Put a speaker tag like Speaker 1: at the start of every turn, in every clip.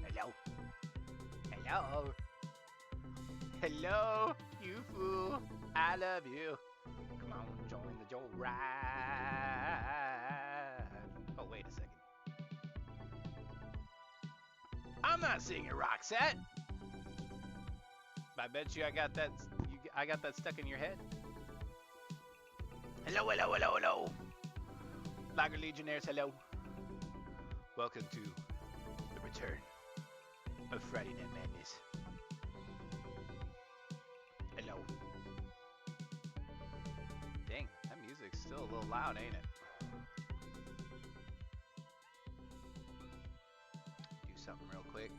Speaker 1: Hello. Hello. Hello, you fool. I love you. Come on, join the Joe ride. Oh, wait a second. I'm not singing Roxette. I bet you I got that. I got that stuck in your head. Hello, hello, hello, hello. Liger Legionnaires, hello. Welcome to the return of Friday Night Madness. Hello. Dang, that music's still a little loud, ain't it? Do something real quick.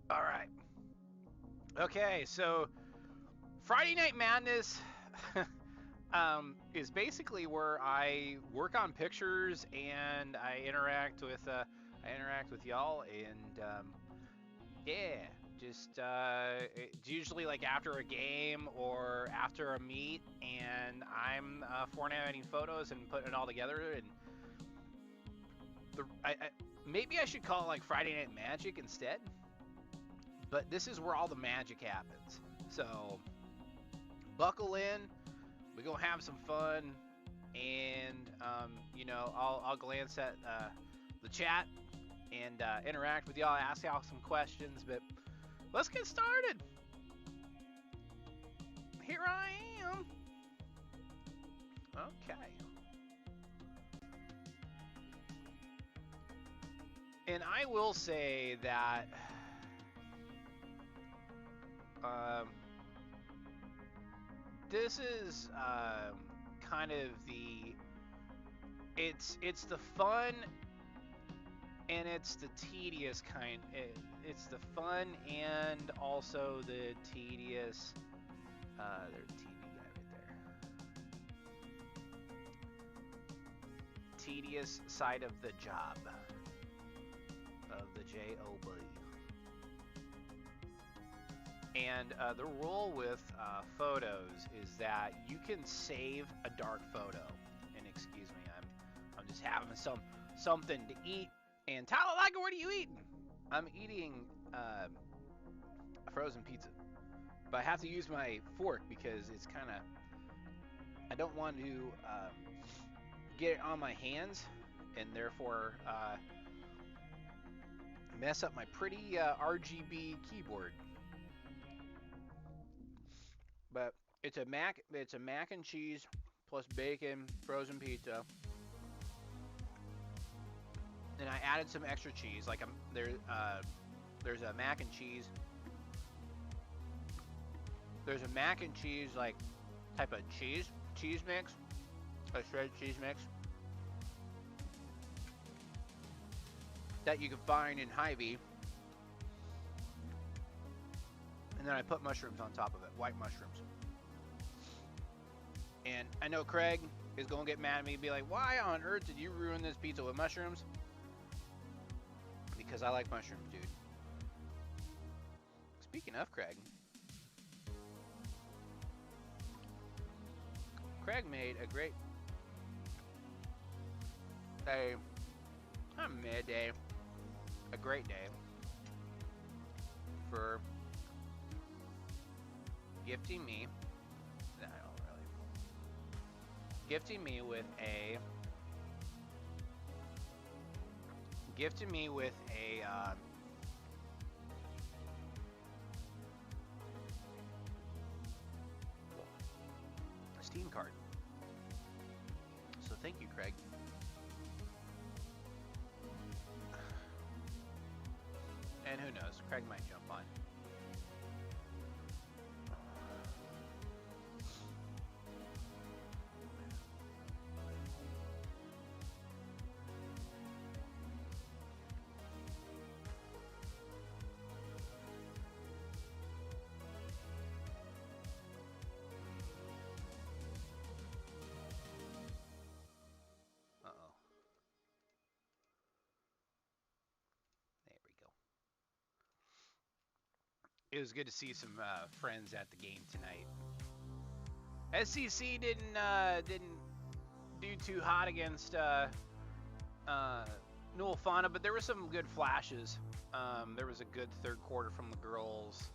Speaker 1: All right. Okay, so Friday Night Madness is basically where I work on pictures and I interact with y'all and yeah, just it's usually like after a game or after a meet, and I'm formatting photos and putting it all together. And maybe I should call it like Friday Night Magic instead. But this is where all the magic happens. So buckle in. We're gonna have some fun, and I'll glance at the chat and interact with y'all, ask y'all some questions. But let's get started. Here I am. Okay. And I will say that this is kind of it's the fun and it's the tedious kind. It's the fun and also the tedious. There's a TV guy right there. Tedious side of the job of the JOB. And the rule with photos is that you can save a dark photo. And excuse me, I'm just having something to eat. And Tyler Liger, what are you eating? I'm eating frozen pizza. But I have to use my fork because it's kind of, I don't want to get it on my hands and therefore mess up my pretty RGB keyboard. But it's a mac and cheese plus bacon frozen pizza. And I added some extra cheese. Like there's a mac and cheese. There's a mac and cheese like type of cheese mix, a shredded cheese mix that you can find in Hy-Vee. And then I put mushrooms on top of it, white mushrooms. And I know Craig is gonna get mad at me and be like, why on earth did you ruin this pizza with mushrooms? Because I like mushrooms, dude. Speaking of Craig made a great day, not midday, a great day for gifting me, gifting me with a Steam card. So thank you, Craig. And who knows, Craig might jump on. It was good to see some friends at the game tonight. SCC didn't do too hot against Newell Fauna, but there were some good flashes. There was a good third quarter from the girls.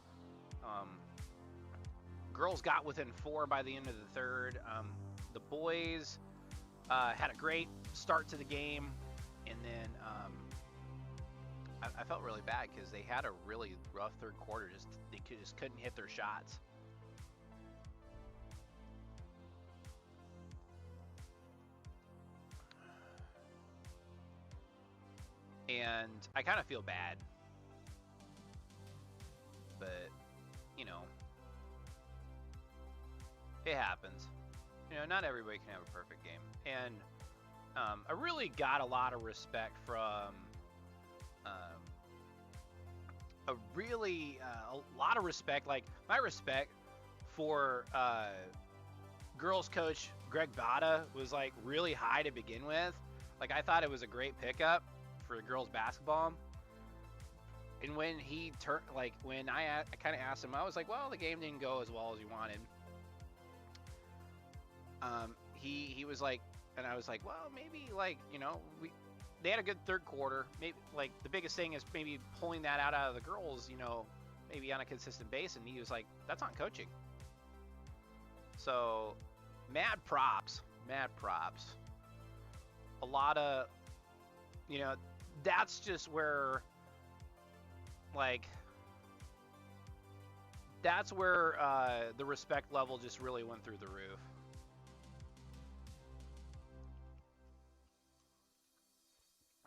Speaker 1: Girls got within 4 by the end of the third. The boys had a great start to the game, and then I felt really bad because they had a really rough third quarter. They just couldn't hit their shots. And I kind of feel bad, but you know, it happens. You know, not everybody can have a perfect game, and I really got a lot of respect from. A lot of respect, like my respect for girls coach Greg Bada was like really high to begin with. Like I thought it was a great pickup for girls basketball. And when he turned, like when I kind of asked him, I was like, well, the game didn't go as well as you wanted. He was like, and I was like, well, maybe like, you know, they had a good third quarter. Maybe like the biggest thing is maybe pulling that out of the girls, you know, maybe on a consistent base. And he was like, that's not coaching. So mad props. A lot of, you know, that's just where, like, that's where the respect level just really went through the roof.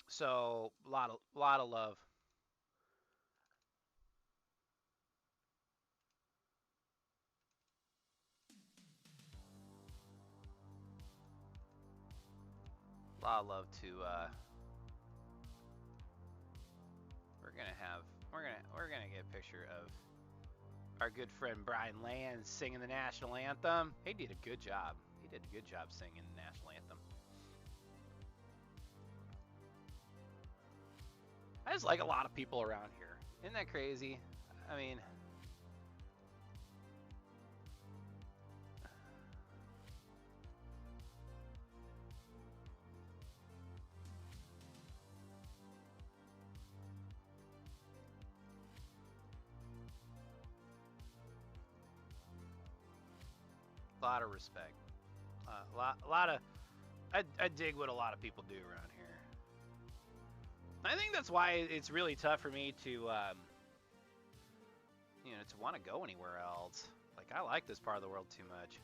Speaker 1: So a lot of love. A lot of love to we're gonna get a picture of our good friend Brian Land singing the national anthem. He did a good job. He did a good job singing the national anthem. I just like a lot of people around here. Isn't that crazy? I mean, lot of respect. A lot of. I dig what a lot of people do around here. I think that's why it's really tough for me to, to want to go anywhere else. Like, I like this part of the world too much.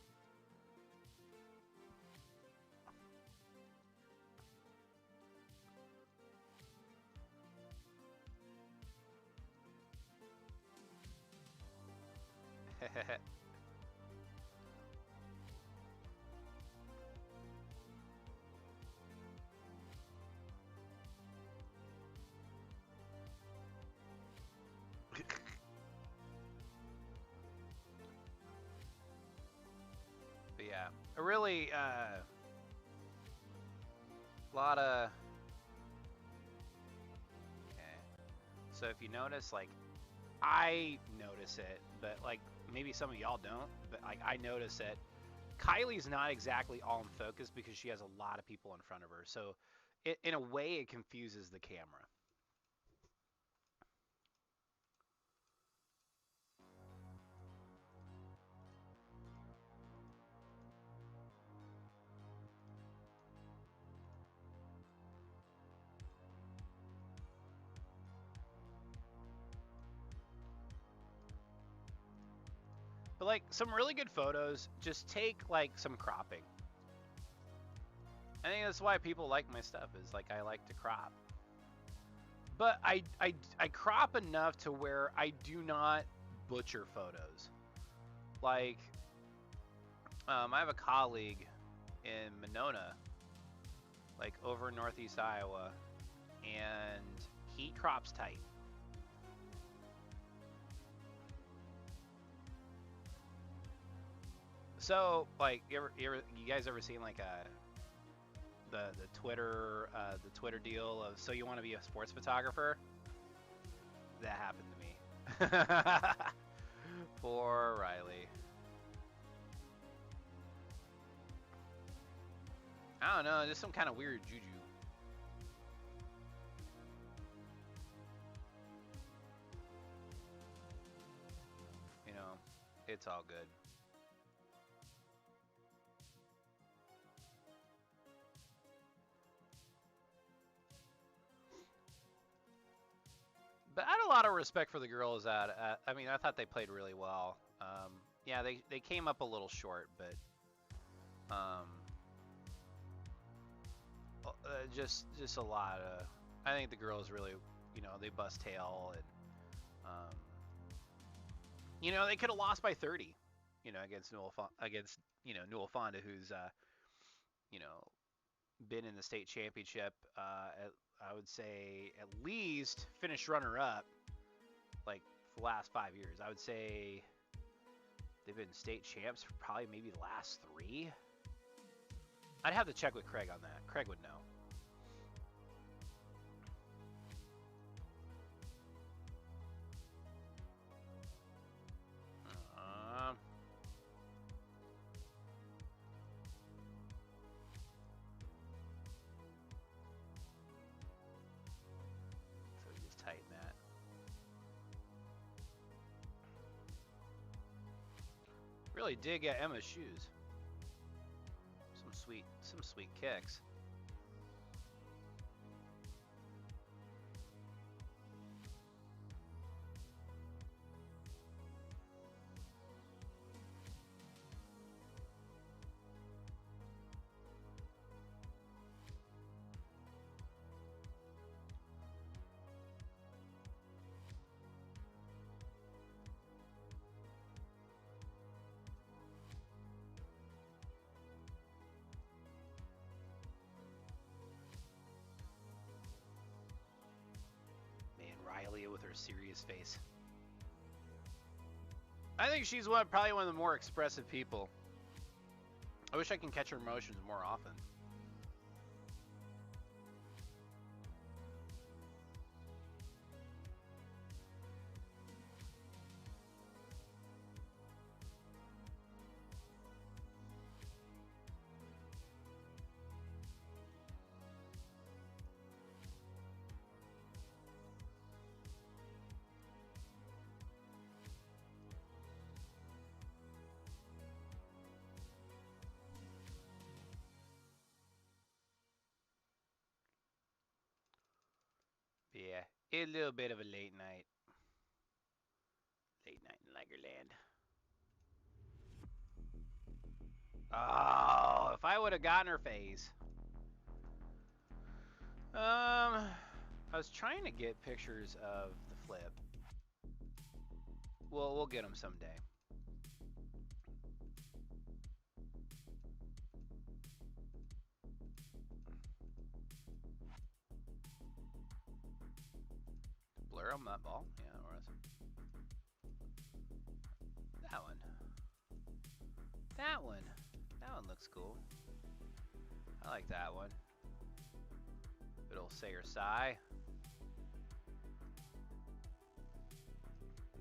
Speaker 1: But yeah, a really lot of. Okay. So if you notice, like, I notice it, but like maybe some of y'all don't. But like I notice it. Kylie's not exactly all in focus because she has a lot of people in front of her. So in a way, it confuses the camera. But like some really good photos, just take like some cropping. I think that's why people like my stuff, is like I like to crop. But I crop enough to where I do not butcher photos. Like, I have a colleague in Monona, like over in Northeast Iowa, and he crops tight. So, like, you guys ever seen like the Twitter deal of, so you want to be a sports photographer? That happened to me. Poor Riley. I don't know, just some kind of weird juju. You know, it's all good. But I had a lot of respect for the girls I mean, I thought they played really well. Yeah, they came up a little short, but just a lot of. I think the girls really, they bust tail, and they could have lost by 30, against Newell Fonda, who's been in the state championship. I would say at least finished runner-up, like, for the last 5 years. I would say they've been state champs for probably maybe the last 3. I'd have to check with Craig on that. Craig would know. So just tighten that. Really dig at Emma's shoes. Some sweet kicks. Riley with her serious face. I think she's probably one of the more expressive people. I wish I can catch her emotions more often. A little bit of a late night. Late night in Ligerland. Oh, if I would have gotten her face. I was trying to get pictures of the flip. Well, we'll get them someday. Blur on that ball. Yeah, it was. That one. That one. That one looks cool. I like that one. It'll say or sigh.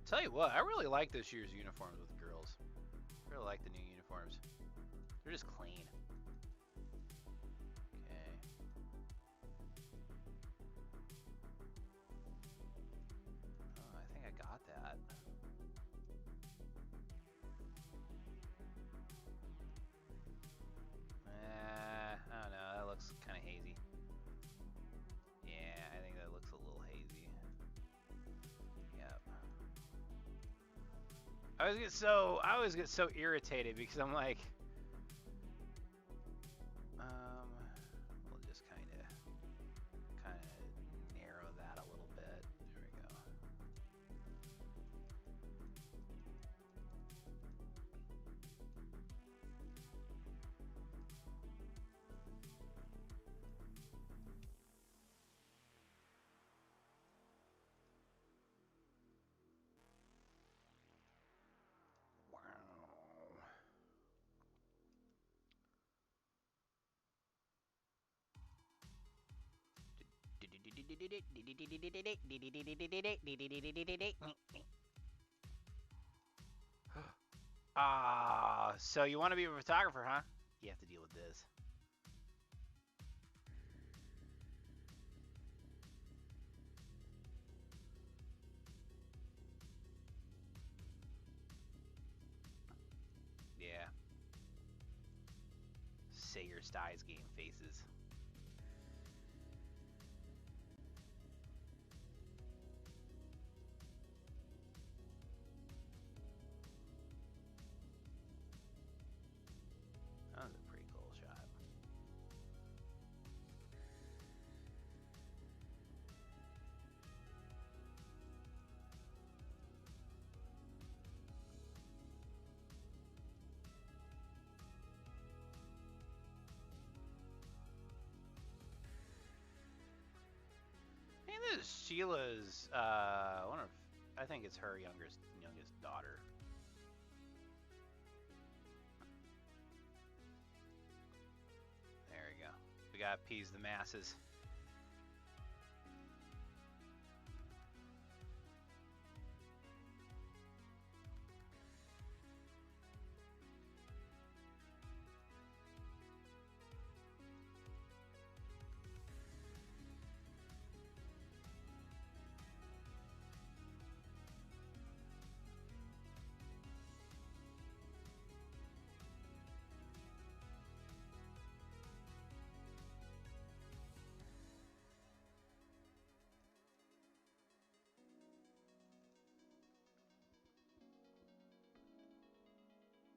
Speaker 1: Tell you what, I really like this year's uniforms with girls. I really like the new uniforms. They're just clean. Okay. Oh, I think I got that. I don't know. That looks kind of hazy. Yeah, I think that looks a little hazy. Yep. I always get so irritated because I'm like, we'll just kind of narrow that a little bit. There we go. So you want to be a photographer, huh? You have to deal with this. Yeah. Say your styes game faces. That was a pretty cool shot. I think this is Sheila's. I think it's her youngest daughter. There we go. We gotta appease the masses.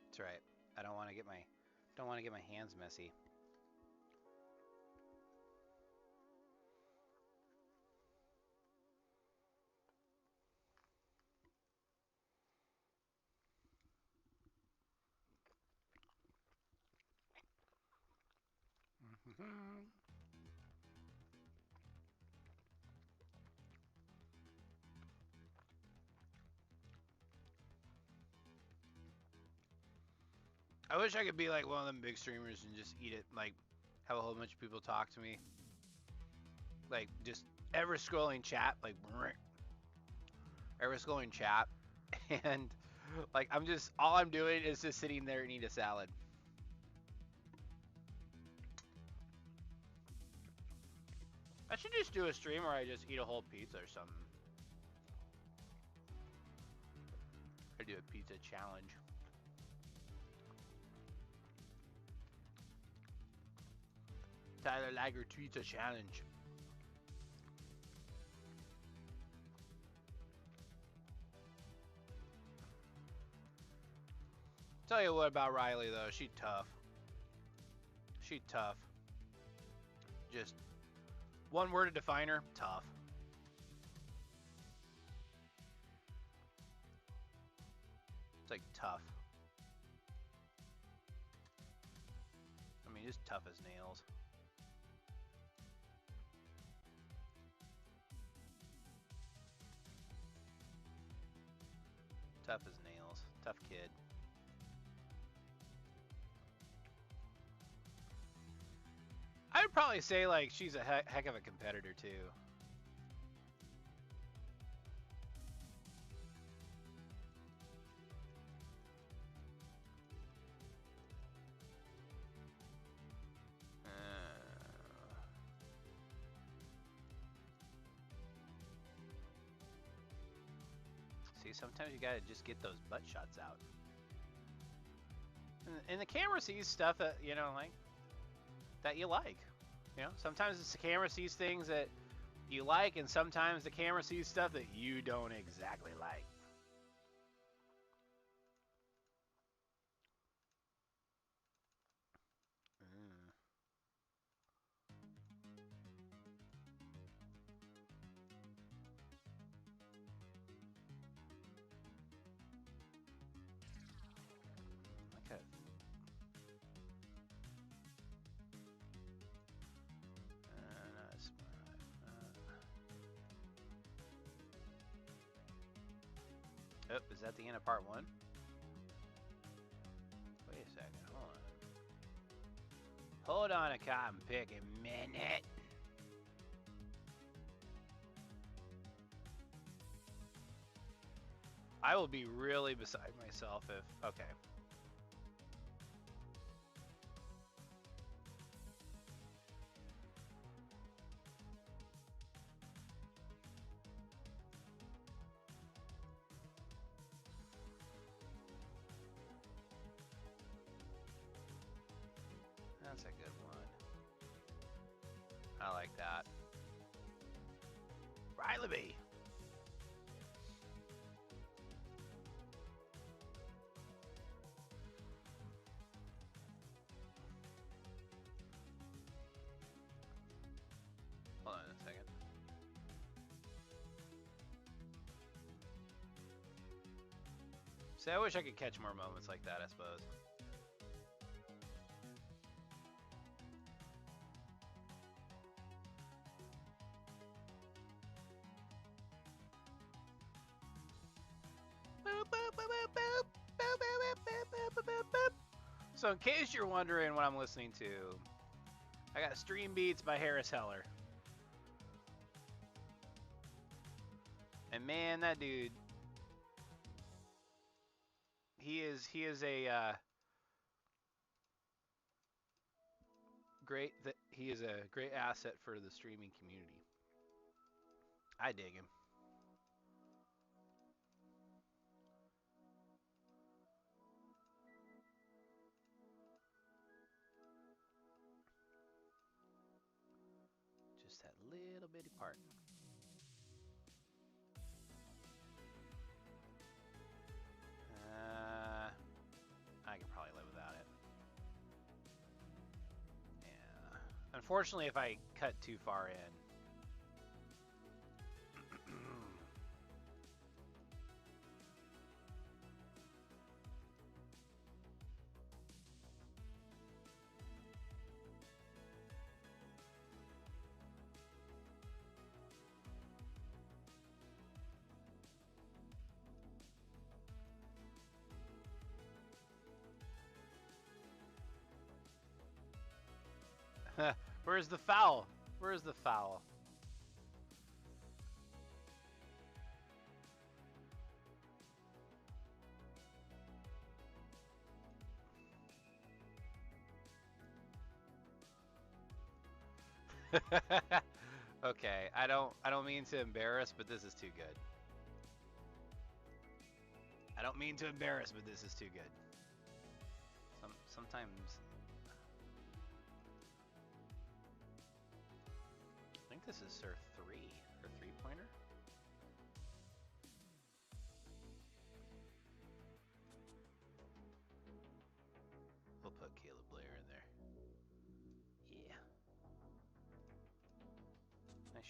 Speaker 1: That's right. I don't want to get my hands messy. I wish I could be like one of them big streamers and just eat it, like have a whole bunch of people talk to me. Like just ever scrolling chat, like ever scrolling chat, and like all I'm doing is just sitting there and eat a salad. I should just do a stream where I just eat a whole pizza or something. I do a pizza challenge. Tyler Liger tweets a challenge. Tell you what about Riley though, she tough. She tough. Just one word to define her, tough. It's like tough. I mean, just tough as nails. Tough as nails. Tough kid. I would probably say like she's a heck of a competitor too. See, sometimes you gotta just get those butt shots out. And the camera sees stuff that, you know, like, that you like. You know, sometimes the camera sees things that you like, and sometimes the camera sees stuff that you don't exactly like. Okay. Oh, is that the end of part 1? Wait a second, hold on. Hold on a cotton picking minute. I will be really beside myself if, okay. That's a good one. I like that. Riley B. Hold on a second. See, I wish I could catch more moments like that, I suppose. So in case you're wondering what I'm listening to, I got Stream Beats by Harris Heller. And man, that dude, he is a he is a great asset for the streaming community. I dig him. Just that little bitty part. I could probably live without it. Yeah. Unfortunately, if I cut too far in. Where's the foul? Where's the foul? Okay, I don't mean to embarrass, but this is too good. I don't mean to embarrass, but this is too good. Sometimes I think this is her 3-pointer.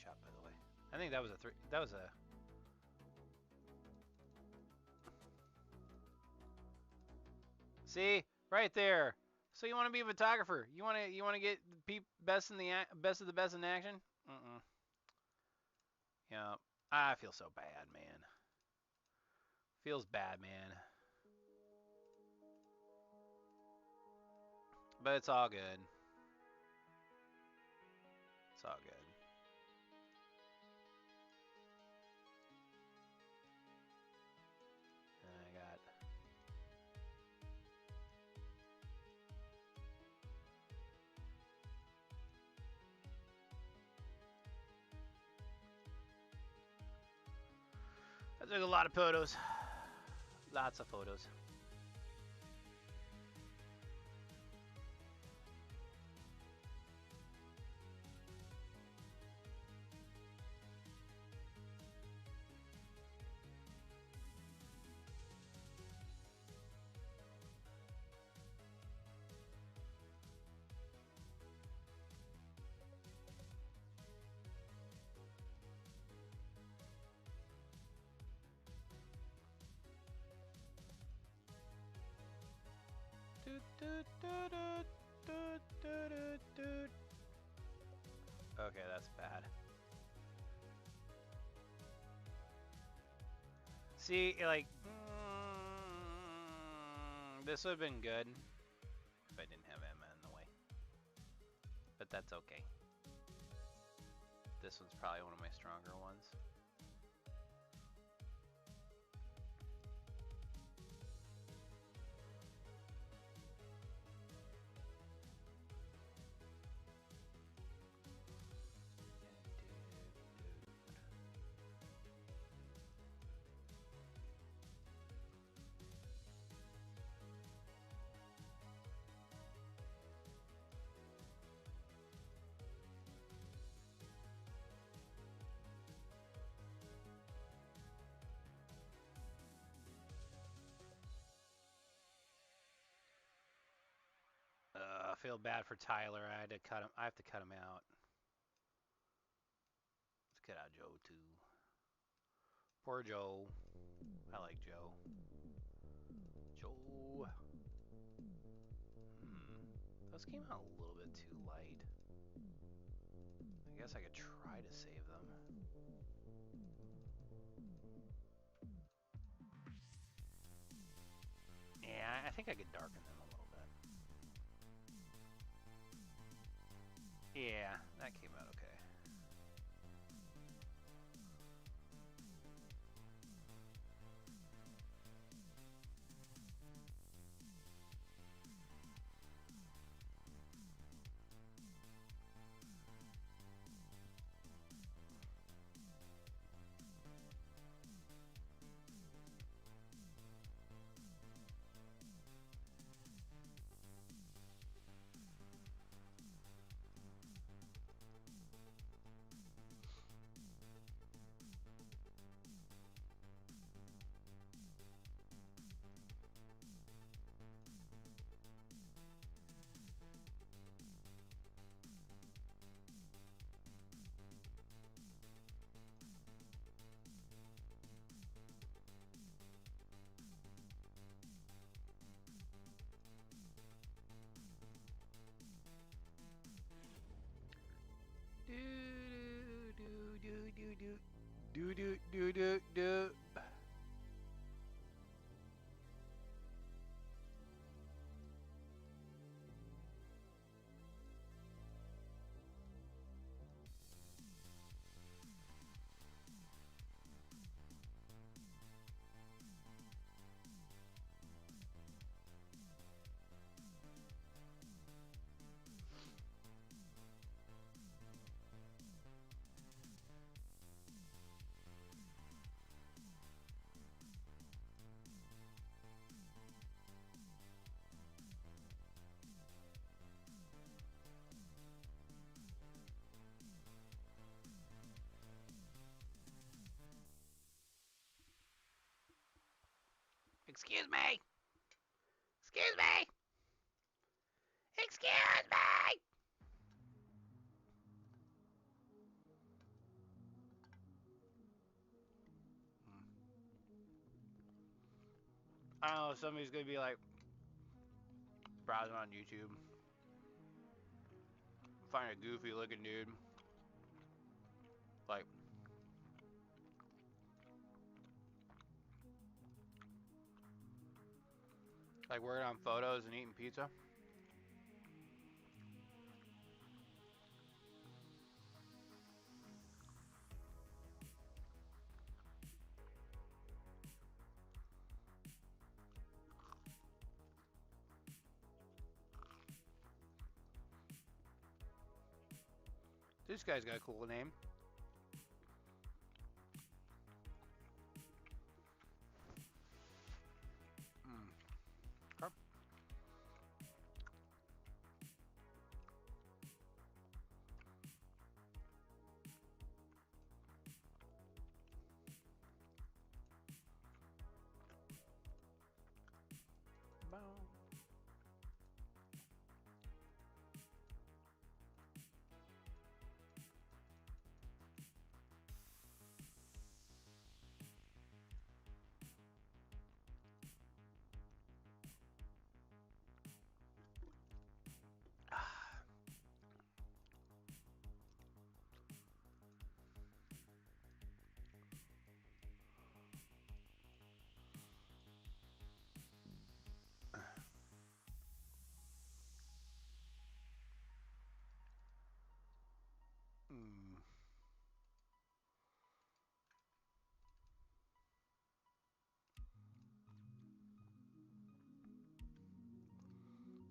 Speaker 1: shot, by the way. I think that was a three. That was a. See, right there. So you want to be a photographer? You want to get best in the best of the best in action? Yeah. I feel so bad, man. Feels bad, man. But it's all good. It's all good. And I got. I took a lot of photos. Lots of photos. Okay, that's bad. See, like, this would have been good if I didn't have Emma in the way. But that's okay. This one's probably one of my stronger ones. I feel bad for Tyler. I had to cut him. I have to cut him out. Let's cut out Joe too. Poor Joe. I like Joe. Joe. Those came out a little bit too light. I guess I could try to save them. Yeah, I think I could darken them a little bit. Yeah, that came out okay. Do. Excuse me. Excuse me. Excuse me. I don't know, somebody's gonna be like browsing on YouTube, find a goofy looking dude, like working on photos and eating pizza. This guy's got a cool name. Okay.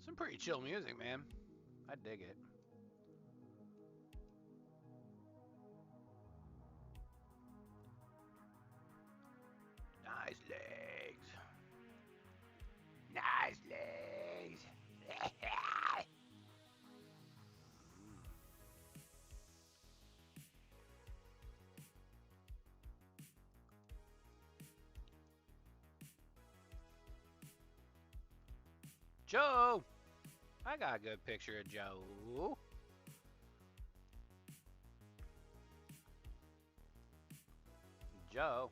Speaker 1: Some pretty chill music, man. I dig it. Nice legs. Nice legs. Joe! I got a good picture of Joe. Joe.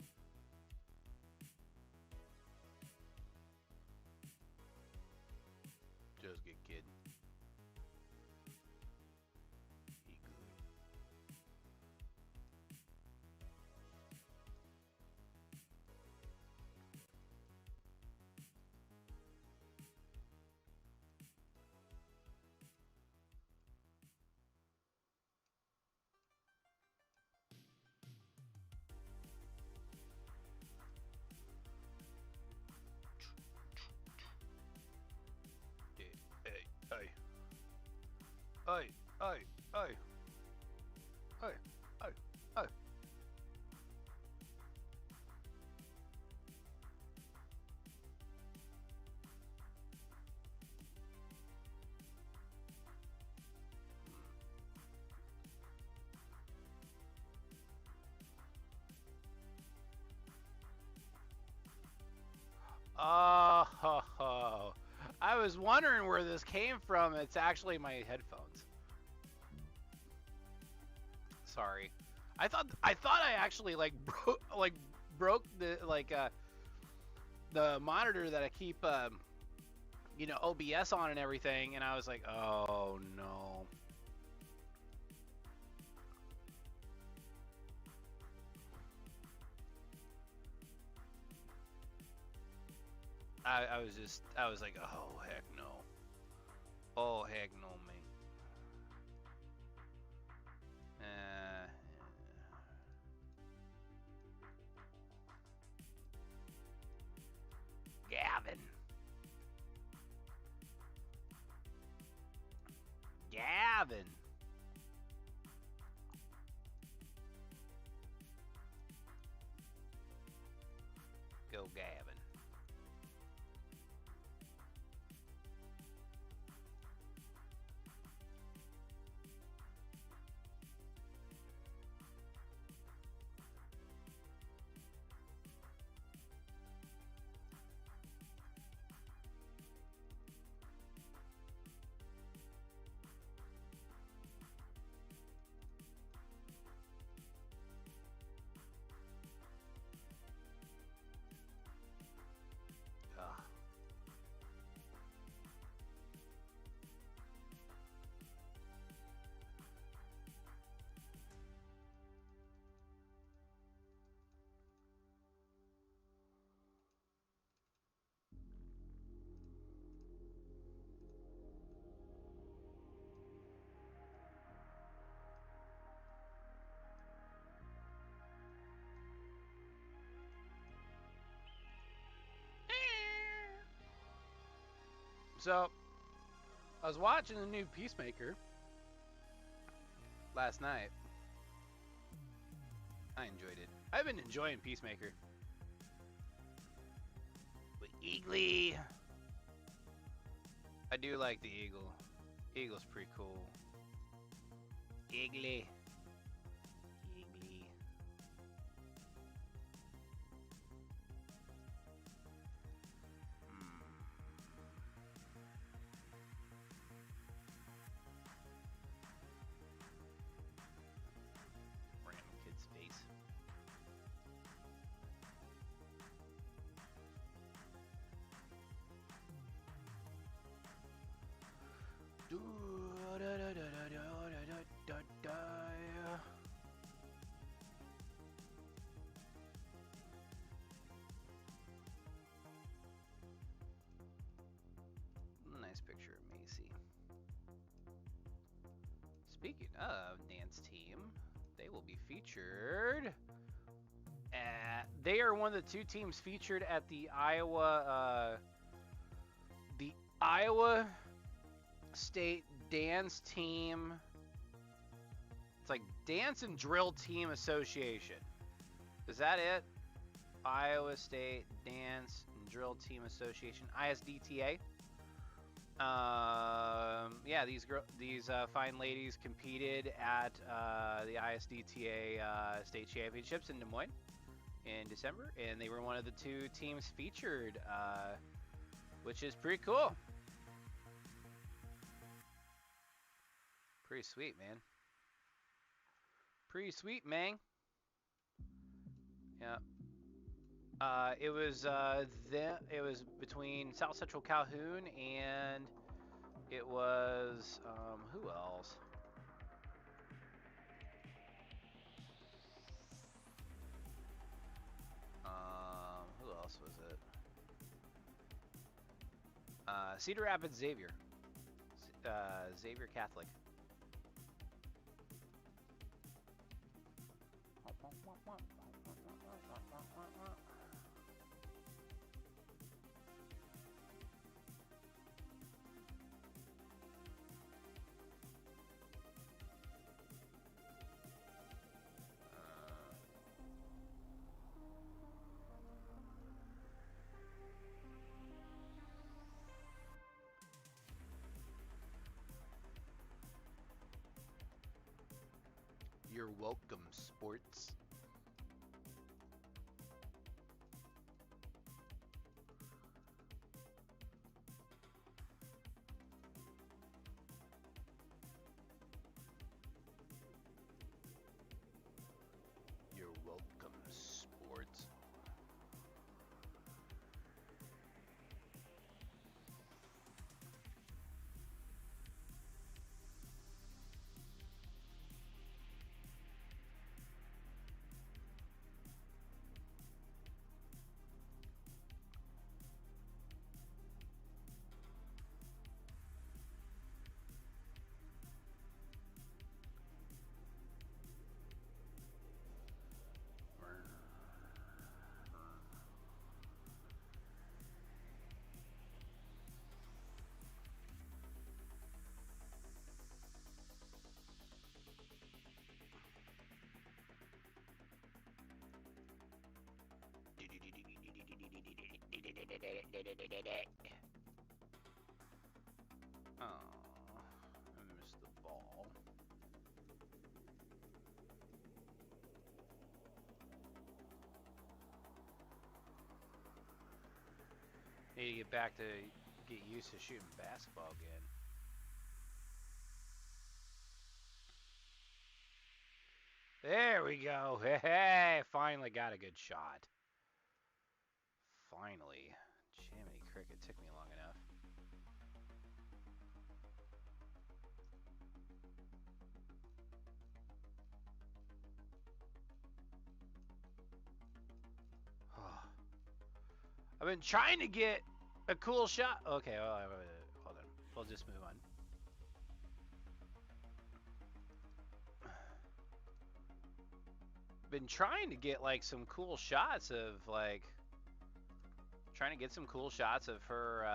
Speaker 1: Just get kidding. He good. Hey. Hey. Hey. Hey. Hey. Hey. Hey. Oh, I was wondering where this came from. It's actually my headphones. Sorry. I thought I actually broke the monitor that I keep OBS on and everything, and I was like, oh no. I was like, oh heck no. Oh heck no, man. Gavin. Gavin. Go Gavin. So, I was watching the new Peacemaker last night. I enjoyed it. I've been enjoying Peacemaker. With Eagly. I do like the Eagle. Eagle's pretty cool. Eagly. Eagly. Random kid's face. Nice picture of Macy. Speaking of dance team, they will be featured they are one of the two teams featured at the Iowa State Dance Team. It's like Dance and Drill Team Association. Is that it? Iowa State Dance and Drill Team Association, ISDTA. Yeah, these fine ladies competed at the ISDTA State Championships in Des Moines in December, and they were one of the two teams featured, which is pretty cool. Pretty sweet, man. Pretty sweet, man. Yeah. It was between South Central Calhoun and it was who else? Who else was it? Cedar Rapids Xavier. Xavier Catholic. You're welcome, sports. You're welcome, sports. Oh, I missed the ball. Need to get back to get used to shooting basketball again. There we go. Hey, finally got a good shot. Finally. Jiminy Cricket, took me long enough. I've been trying to get a cool shot. Okay, well, hold on. We'll just move on. Been trying to get like some cool shots of like trying to get some cool shots of her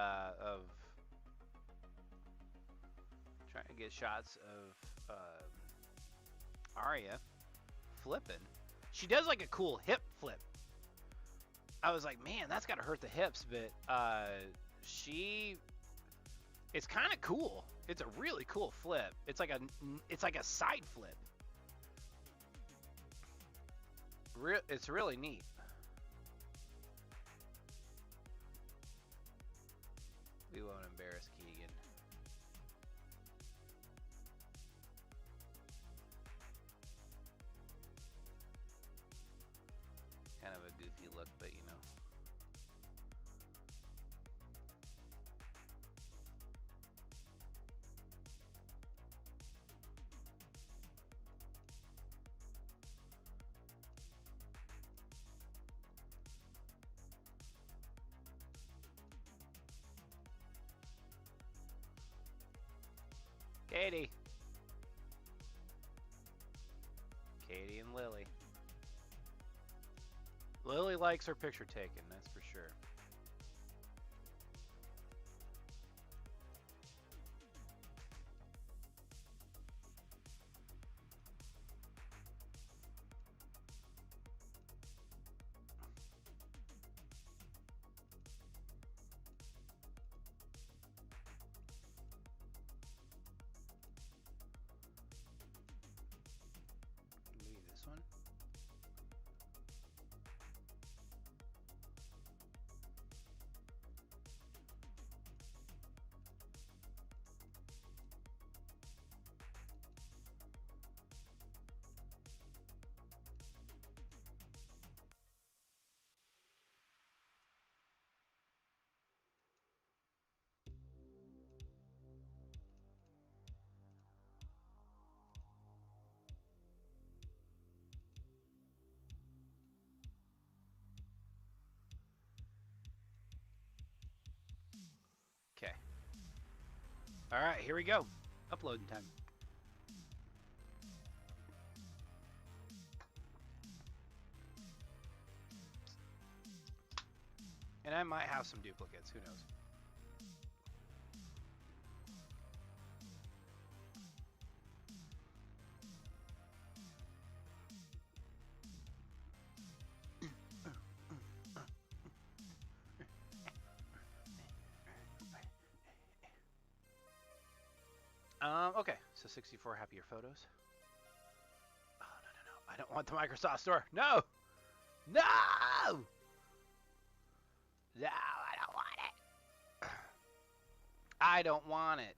Speaker 1: to get shots of Arya flipping. She does like a cool hip flip. I was like, man, that's got to hurt the hips, but it's kind of cool. It's a really cool flip. It's like a side flip. It's really neat. We won't embarrass Keegan. Kind of a goofy look, but you know. Katie. Katie and Lily. Lily likes her picture taken, that's for sure. Maybe this one. Okay. All right, here we go. Uploading time. And I might have some duplicates, who knows. Okay, so 64 happier photos. Oh, no. I don't want the Microsoft Store. No! No! No, I don't want it. I don't want it.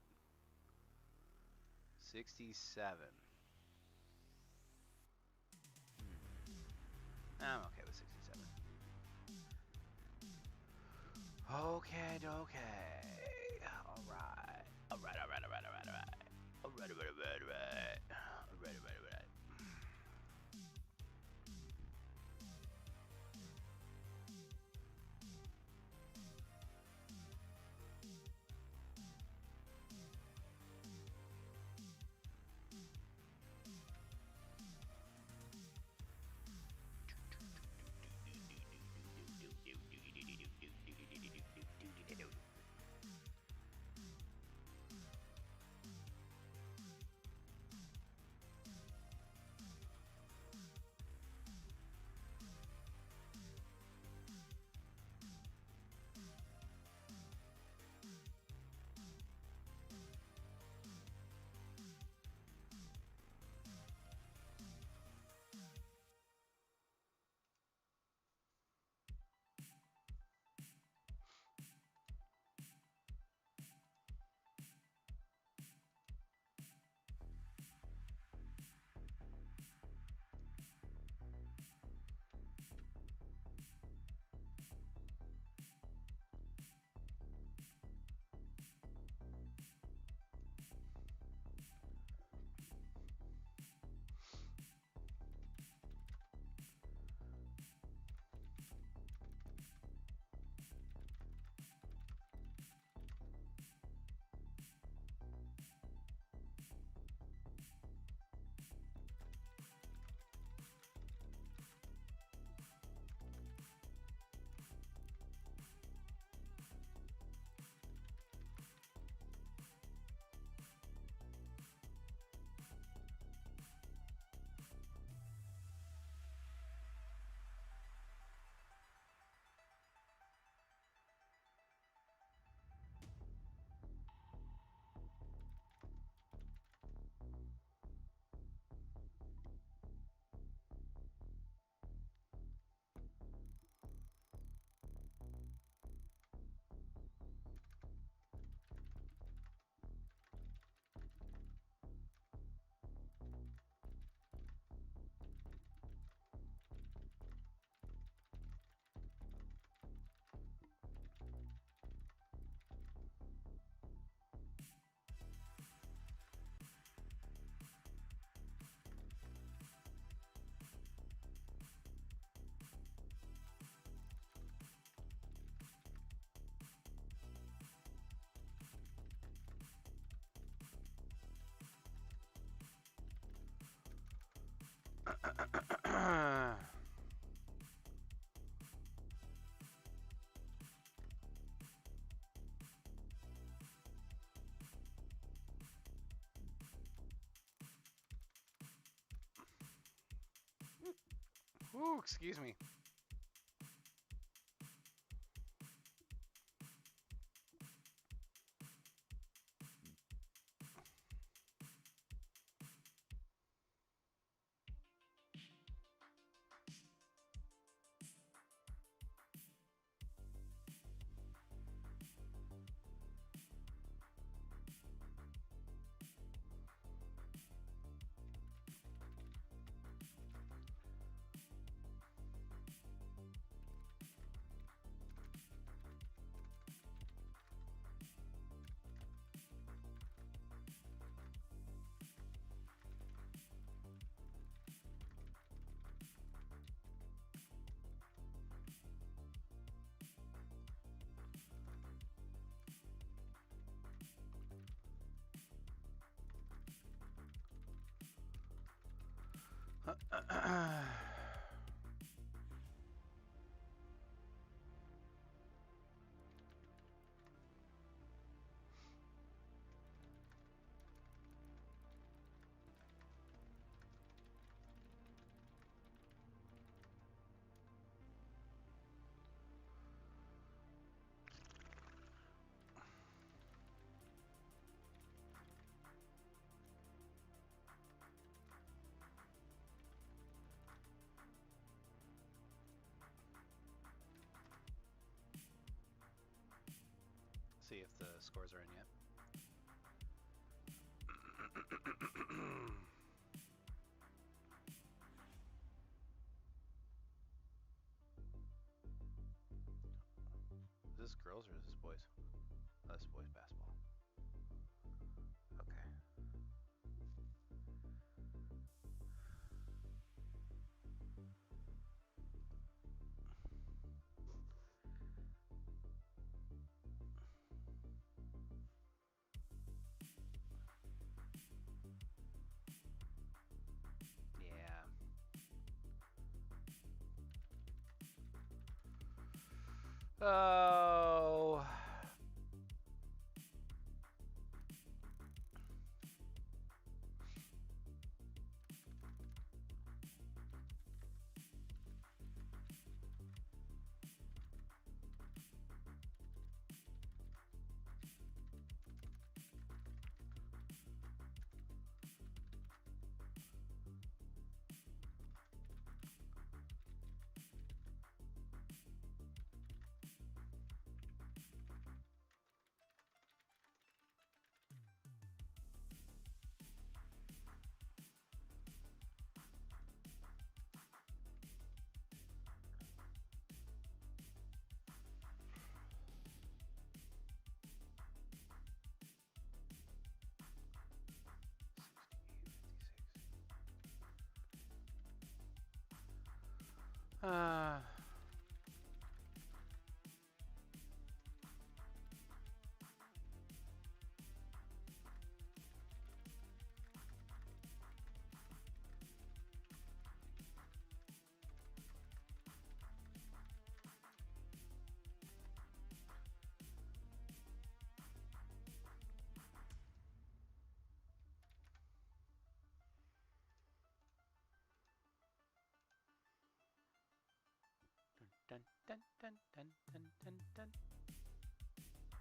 Speaker 1: 67. I'm okay with 67. Okay. Alright. Ooh, excuse me. See if the scores are in yet. Is this girls or is this boys? Oh, this is boys basketball. Okay. Yeah. Oh. Uh, 'Dun, dun, dun, dun, dun, dun, dun.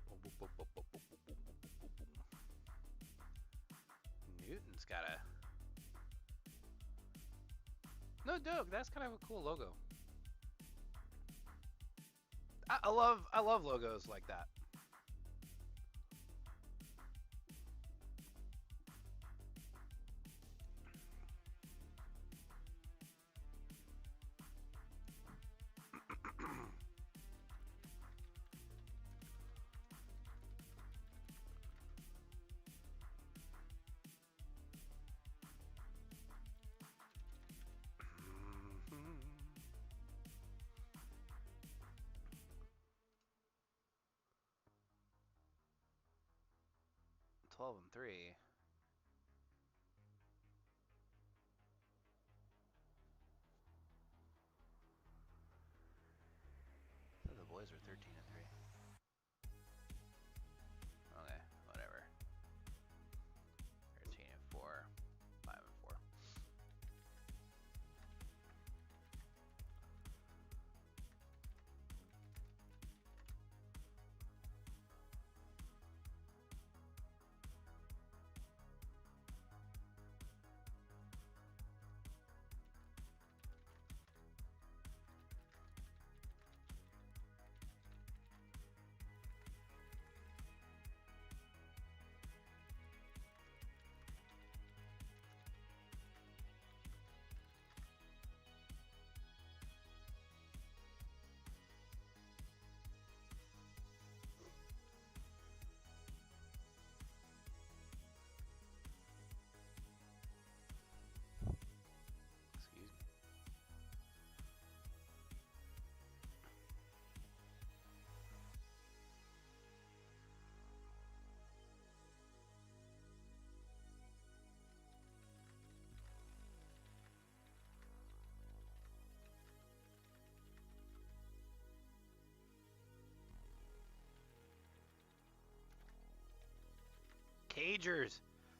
Speaker 1: Boom, boom, boom, boom, boom, boom, boom, boom, boom, boom, boom. Newton's got a... No, Doug, that's kind of a cool logo. I love logos like that. Twelve and 3. So the boys are 13 and 3. Okay, whatever. 13 and 4, 5 and 4. Cagers.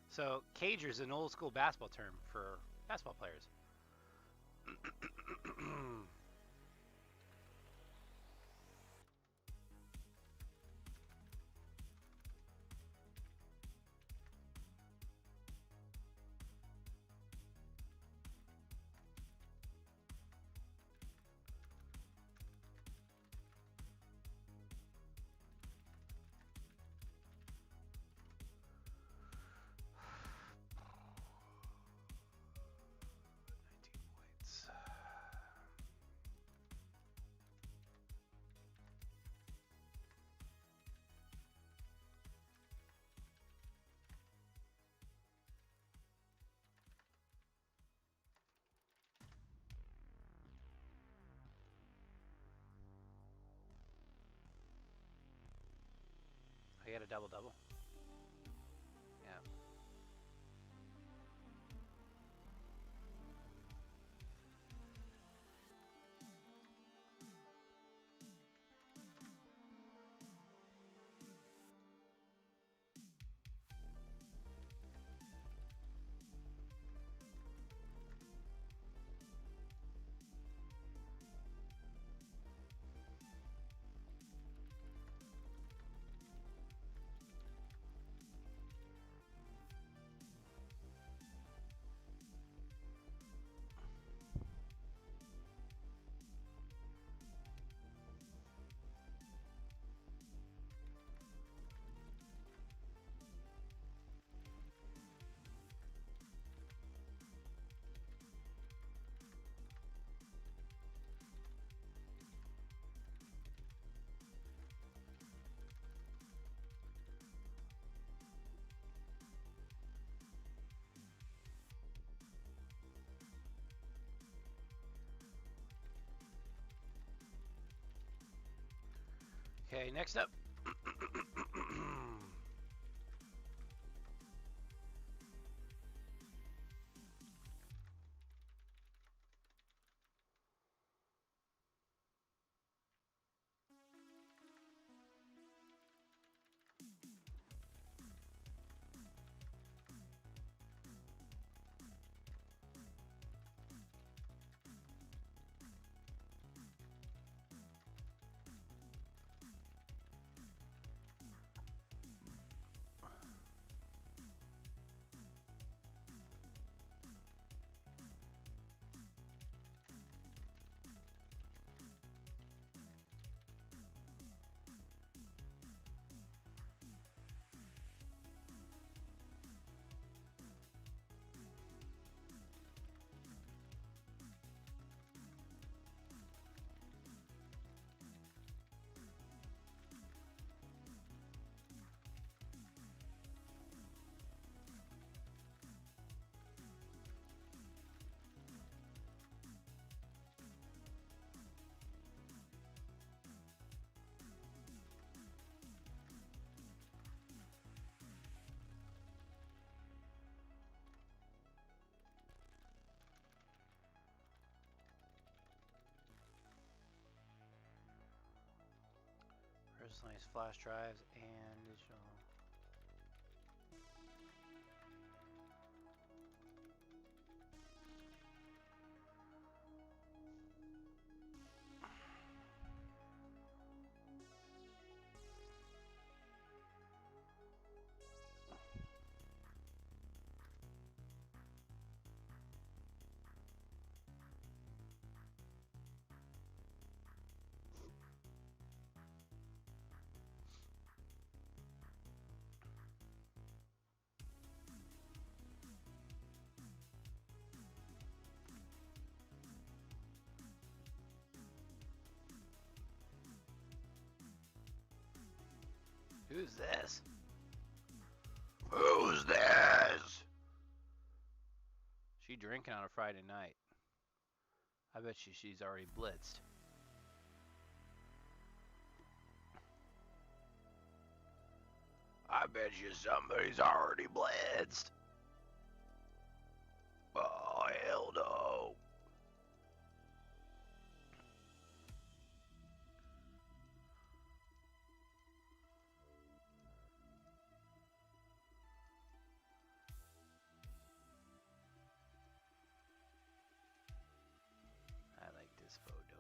Speaker 1: So cagers is an old school basketball term for basketball players. I got a double-double. Yeah. Okay, next up. Personalized flash drives and digital. Who's this? Who's this? She drinking on a Friday night. I bet she's already blitzed. I bet you somebody's already blitzed. Oh, hell no. this photo.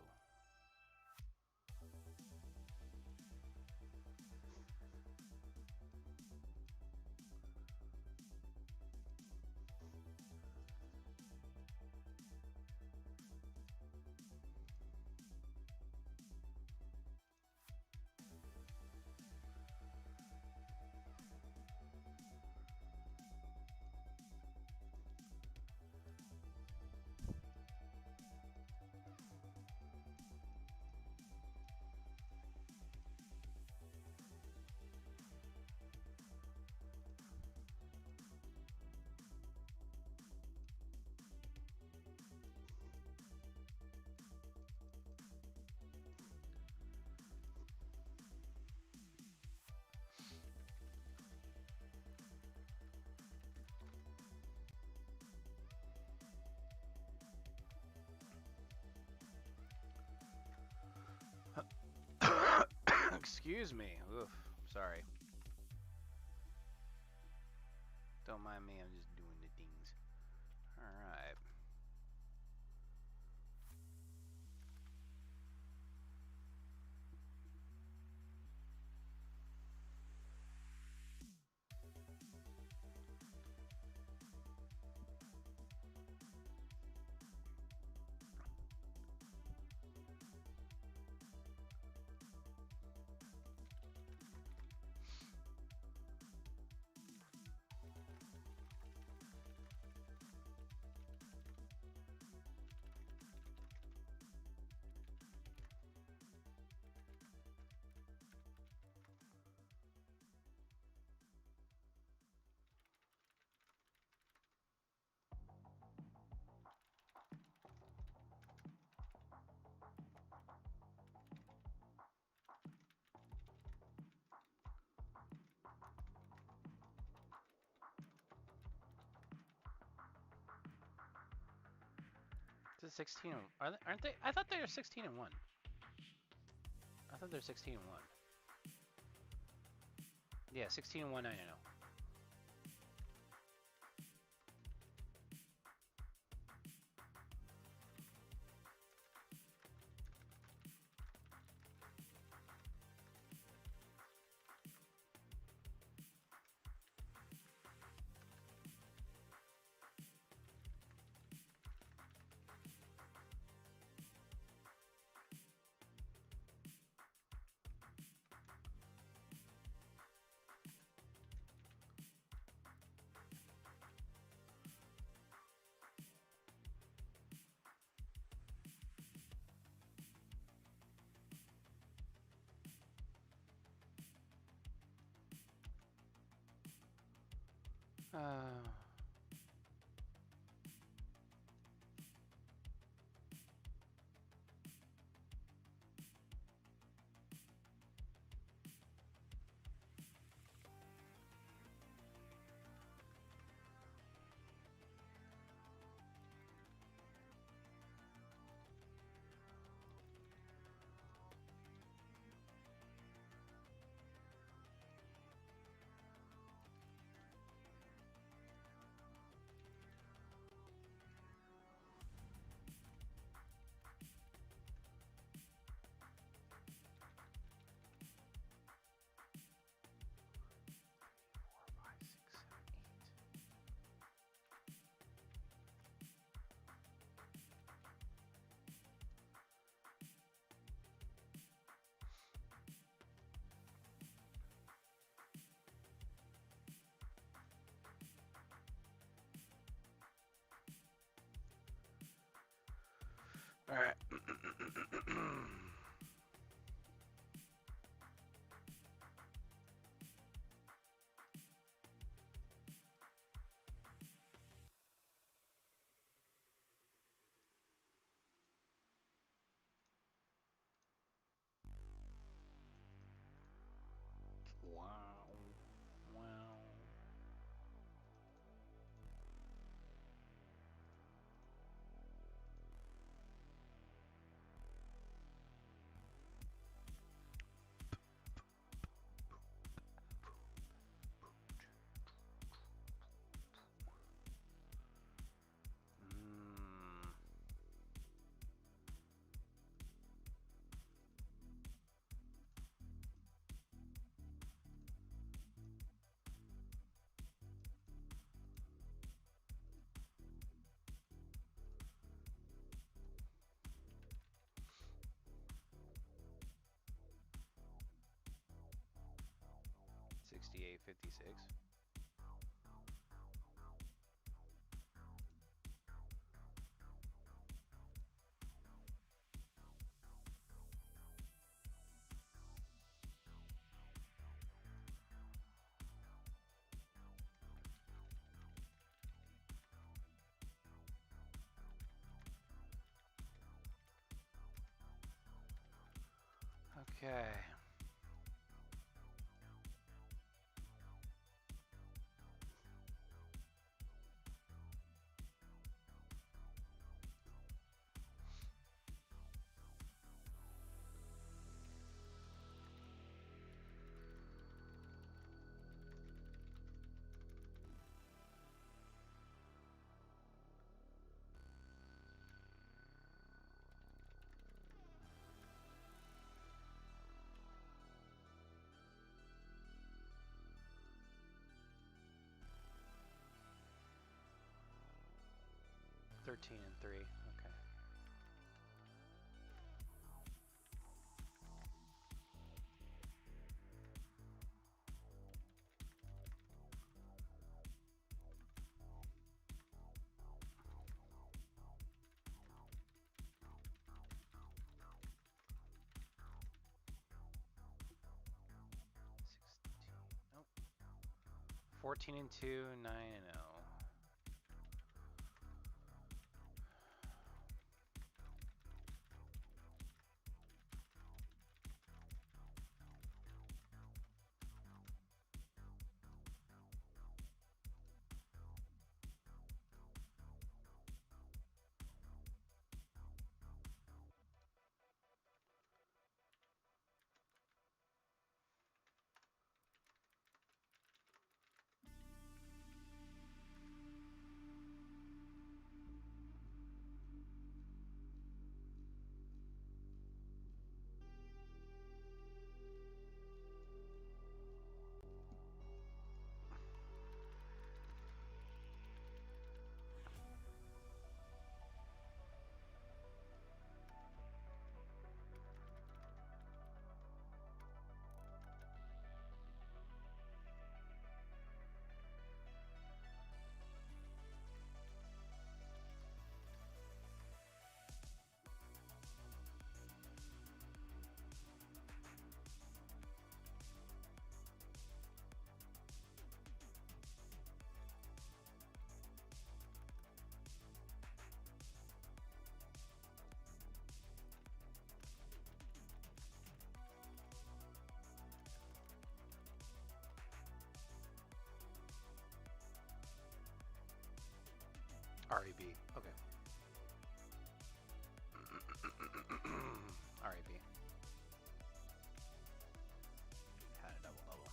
Speaker 1: Excuse me. Oof, sorry. Don't mind me, I'm just doing the things. Alright. This is 16 and aren't they? I thought they were 16 and 1. I thought they're 16 and 1. Yeah, 16 and 1, I know. All right. Wow. Wow. 56. Okay. Thirteen and 3. Okay. Nope. 14 and 2, 9 and 0. REB. Okay. REB. Had a double double.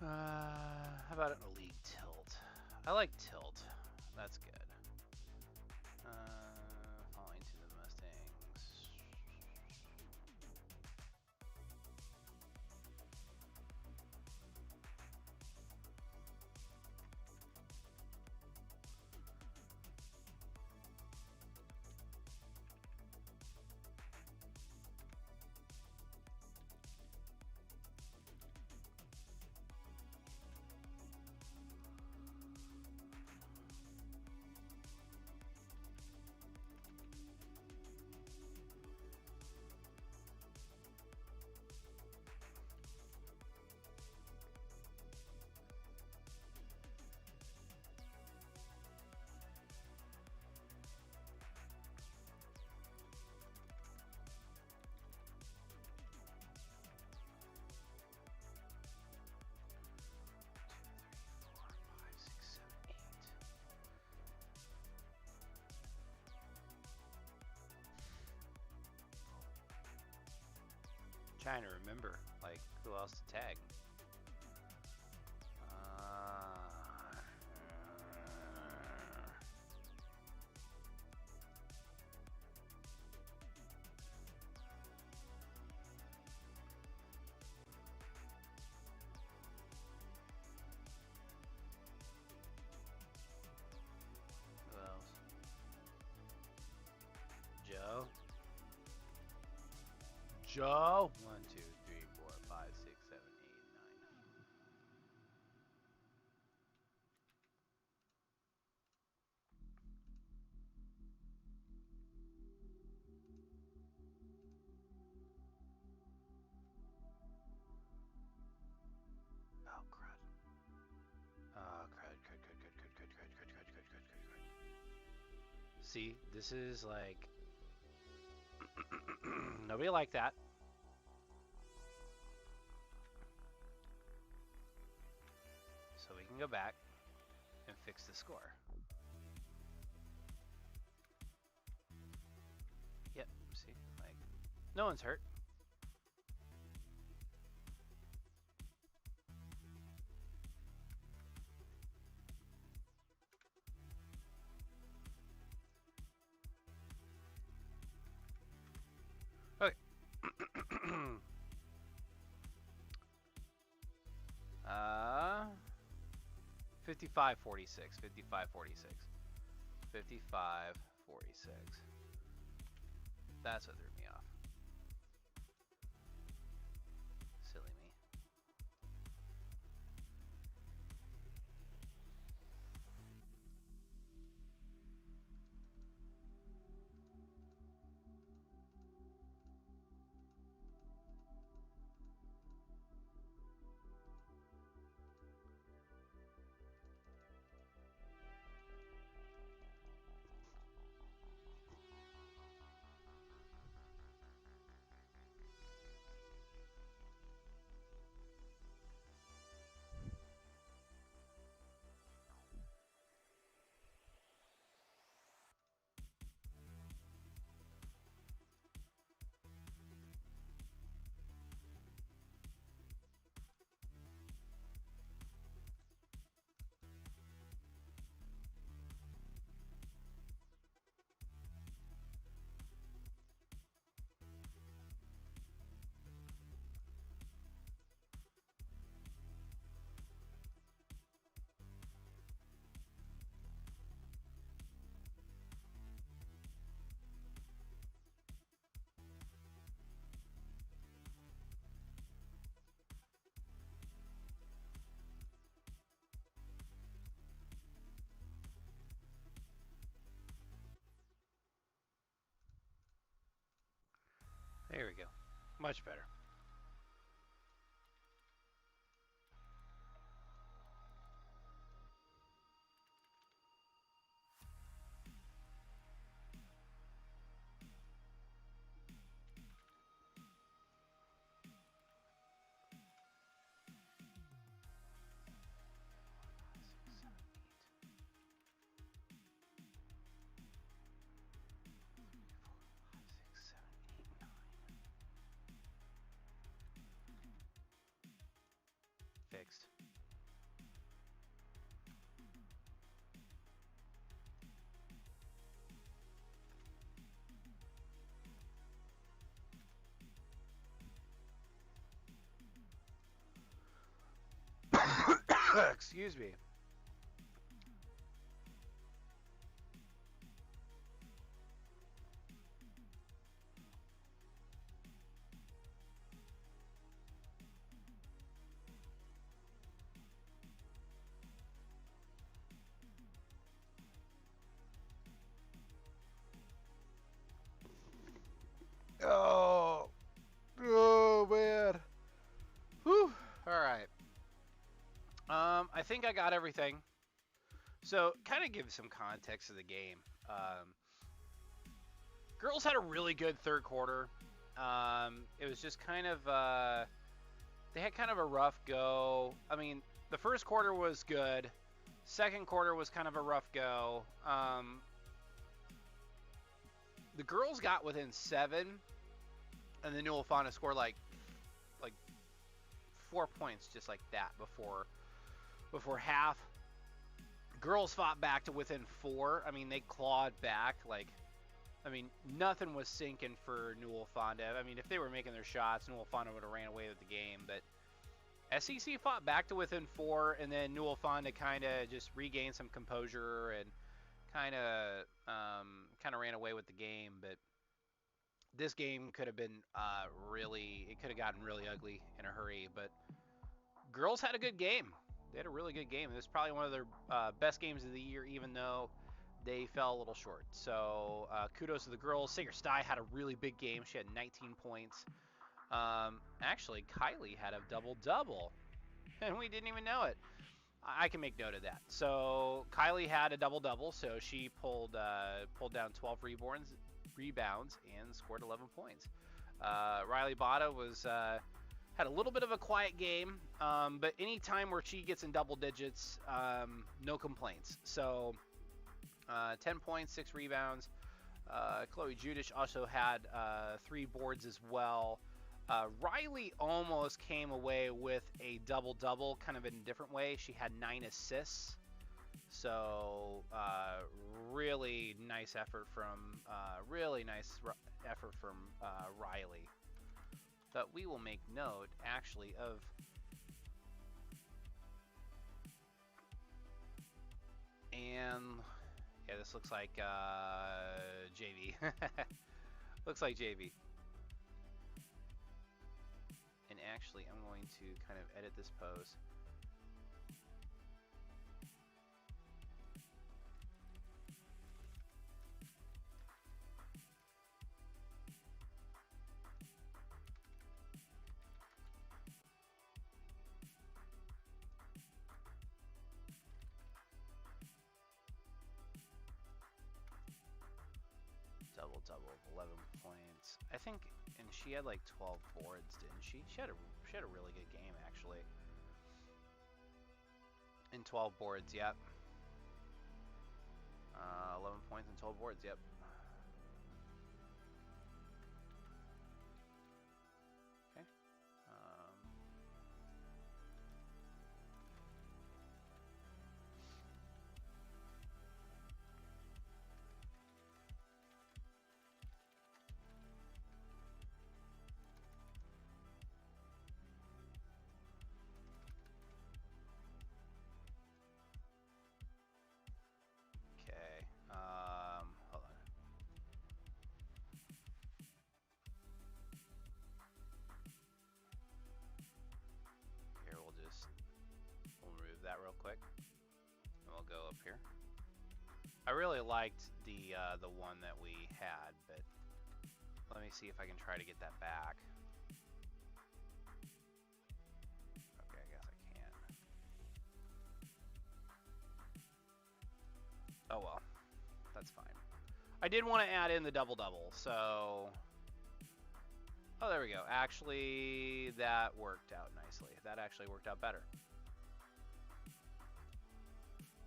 Speaker 1: How about a league tilt? I like tilt. That's good. Falling to the Mustangs. Trying to remember, like, who else to tag. Joe. 1, 2, 3, 4, 5, 6, 7, 8, 9. Oh, crud. Oh, crud. See, this is like... Nobody liked that. So we can go back and fix the score. Yep, see, like, no one's hurt. Okay. 55-46, 55-46. 55-46. That's what threw me off. Silly me. There we go. Much better. Fixed. Excuse me. Oh, oh man. Whew. All right. I think I got everything. So, kind of give some context to the game. Girls had a really good third quarter. It was just kind of they had kind of a rough go. I mean, the first quarter was good. Second quarter was kind of a rough go. The girls got within 7, and then Newell Fonda scored like 4 points just like that before half. Girls fought back to within 4. I mean, they clawed back. Nothing was sinking for Newell Fonda. I mean, if they were making their shots, Newell Fonda would have ran away with the game. But SEC fought back to within 4, and then Newell Fonda kind of just regained some composure and kind of ran away with the game. But this game could have been it could have gotten really ugly in a hurry. But girls had a good game. They had a really good game. This is probably one of their best games of the year, even though they fell a little short. So kudos to the girls. Sager Sty had a really big game. She had 19 points. Actually, Kylie had a double-double, and we didn't even know it. I can make note of that. So Kylie had a double-double, so she pulled down 12 rebounds and scored 11 points. Riley Bada had a little bit of a quiet game, but any time where she gets in double digits, no complaints. So 10 points, 6 rebounds. Chloe Judish also had 3 boards as well. Riley almost came away with a double-double, kind of in a different way. She had 9 assists. So really nice effort from Riley. But we will make note, actually, of and yeah, this looks like JV. Looks like JV. And actually, I'm going to kind of edit this post. Double-double of 11 points. I think, and she had like 12 boards, didn't she? She had a really good game, actually. And 12 boards, yep. 11 points and 12 boards, yep. Okay. Hold on. Here, we'll remove that real quick, and we'll go up here. I really liked the one that we had, but let me see if I can try to get that back. Okay, I guess I can't. Oh well, that's fine. I did want to add in the double-double, so... Oh, there we go. Actually, that worked out nicely. That actually worked out better.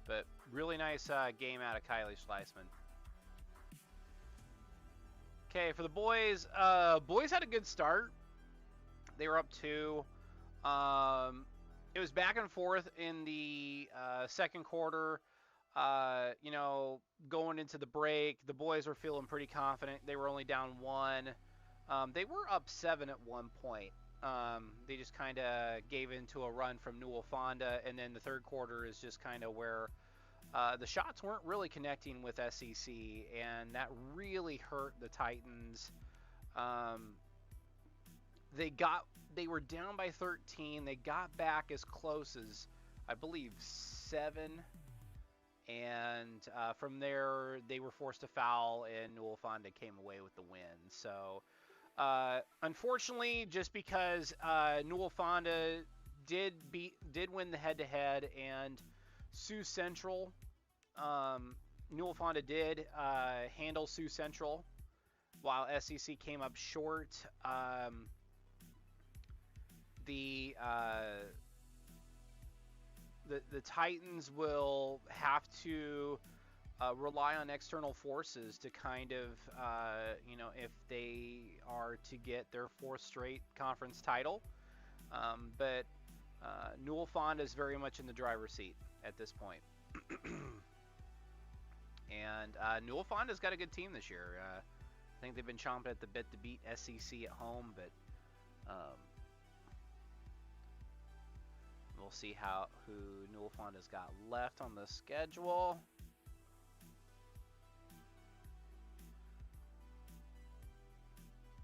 Speaker 1: But really nice game out of Kylie Schleisman. Okay, for the boys, boys had a good start. They were up 2. It was back and forth in the second quarter. You know, going into the break, the boys were feeling pretty confident. They were only down 1. They were up 7 at one point. They just kind of gave into a run from Newell Fonda, and then the third quarter is just kind of where the shots weren't really connecting with SEC, and that really hurt the Titans. They were down by 13. They got back as close as, I believe, 7. And from there, they were forced to foul, and Newell Fonda came away with the win. So, unfortunately, just because Newell Fonda did win the head-to-head, and Sioux Central, Newell Fonda did handle Sioux Central, while SEC came up short. The Titans will have to rely on external forces to kind of, you know, if they are to get their 4th straight conference title. But Newell Fonda is very much in the driver's seat at this point. And Newell Fonda's got a good team this year. I think they've been chomping at the bit to beat SEC at home, but we'll see who Newell Fonda's got left on the schedule.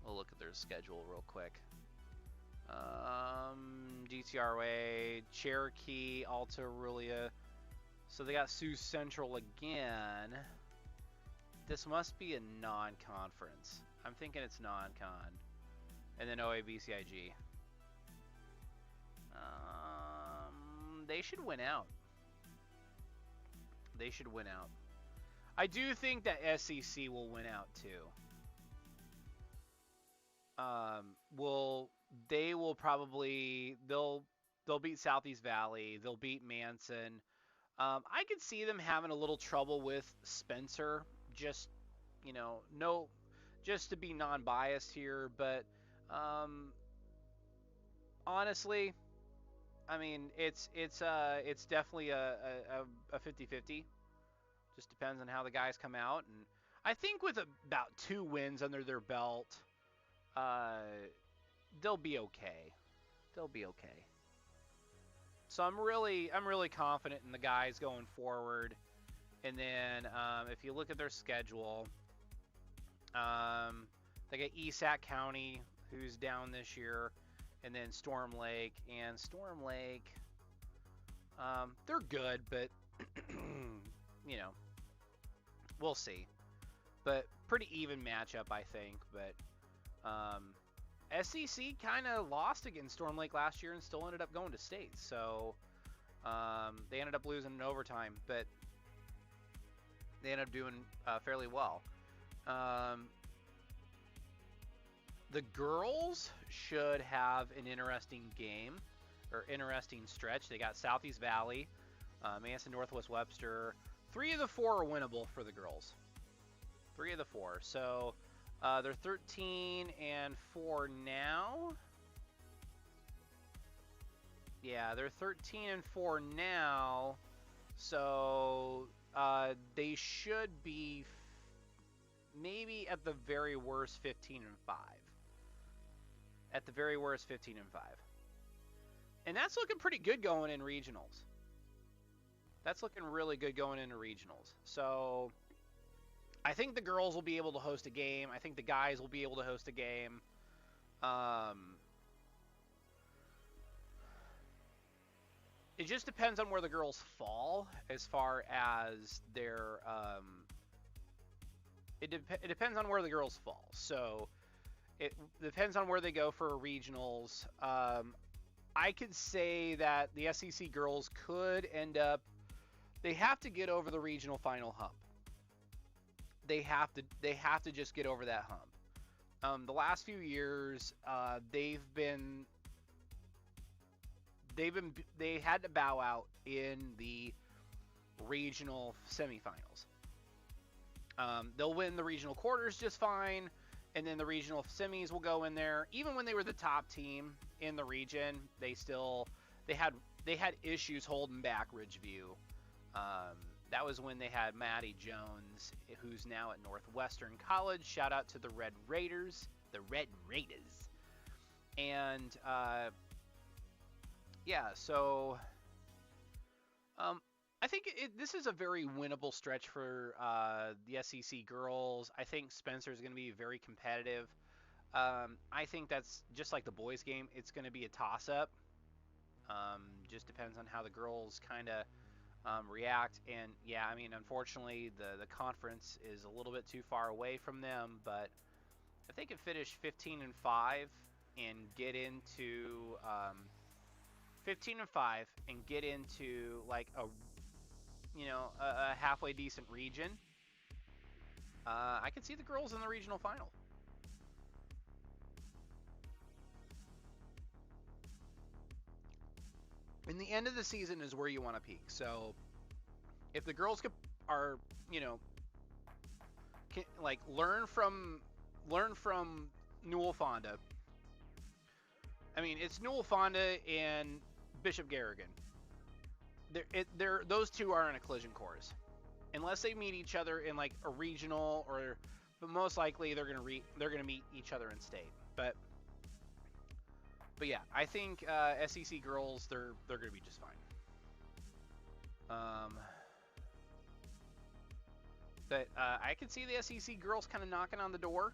Speaker 1: We'll look at their schedule real quick. DTRA, Cherokee, Alta Aurelia. So they got Sioux Central again. This must be a non-conference. I'm thinking it's non-con. And then OABCIG. They should win out. They should win out. I do think that SEC will win out too. They will probably they'll beat Southeast Valley. They'll beat Manson. I could see them having a little trouble with Spencer. Just just to be non-biased here, but honestly, I mean it's definitely a 50-50. Just depends on how the guys come out, and I think with about 2 wins under their belt, they'll be okay. They'll be okay. So I'm really confident in the guys going forward. And then if you look at their schedule, they got ESAC County, who's down this year, and then Storm Lake. And Storm Lake, they're good, but we'll see. But pretty even matchup, I think. But SEC kind of lost against Storm Lake last year and still ended up going to state. So they ended up losing in overtime, but they ended up doing fairly well. The girls should have an interesting game or interesting stretch. They got Southeast Valley, Manson, Northwest Webster. 3 of the 4 are winnable for the girls. 3 of the 4. So they're 13-4 now. Yeah, they're 13-4 now. So they should be maybe at the very worst 15-5. At the very worst 15-5. And that's looking pretty good going in regionals. That's looking really good going into regionals. So I think the girls will be able to host a game. I think the guys will be able to host a game. It just depends on where the girls fall as far as their it depends on where the girls fall. So it depends on where they go for regionals. I could say that the SEC girls could end up, they have to get over the regional final hump. They have to just get over that hump. The last few years, they had to bow out in the regional semifinals. They'll win the regional quarters just fine, and then the regional semis will go in there. Even when they were the top team in the region, they had issues holding back Ridgeview. That was when they had Maddie Jones, who's now at Northwestern College. Shout out to the Red Raiders. The Red Raiders. And, yeah, so I think this is a very winnable stretch for the SEC girls. I think Spencer's going to be very competitive. I think that's just like the boys game. It's going to be a toss-up. Just depends on how the girls kind of react. And yeah, I mean, unfortunately, the conference is a little bit too far away from them. But if they can finish 15-5 and get into 15-5 and get into like a halfway decent region, I can see the girls in the regional final. And the end of the season is where you want to peak. So if the girls are, learn from Newell Fonda. I mean, it's Newell Fonda and Bishop Garrigan. Those two are in a collision course, unless they meet each other in like a regional, but most likely they're gonna meet each other in state. But yeah, I think SEC girls they're gonna be just fine. But I can see the SEC girls kind of knocking on the door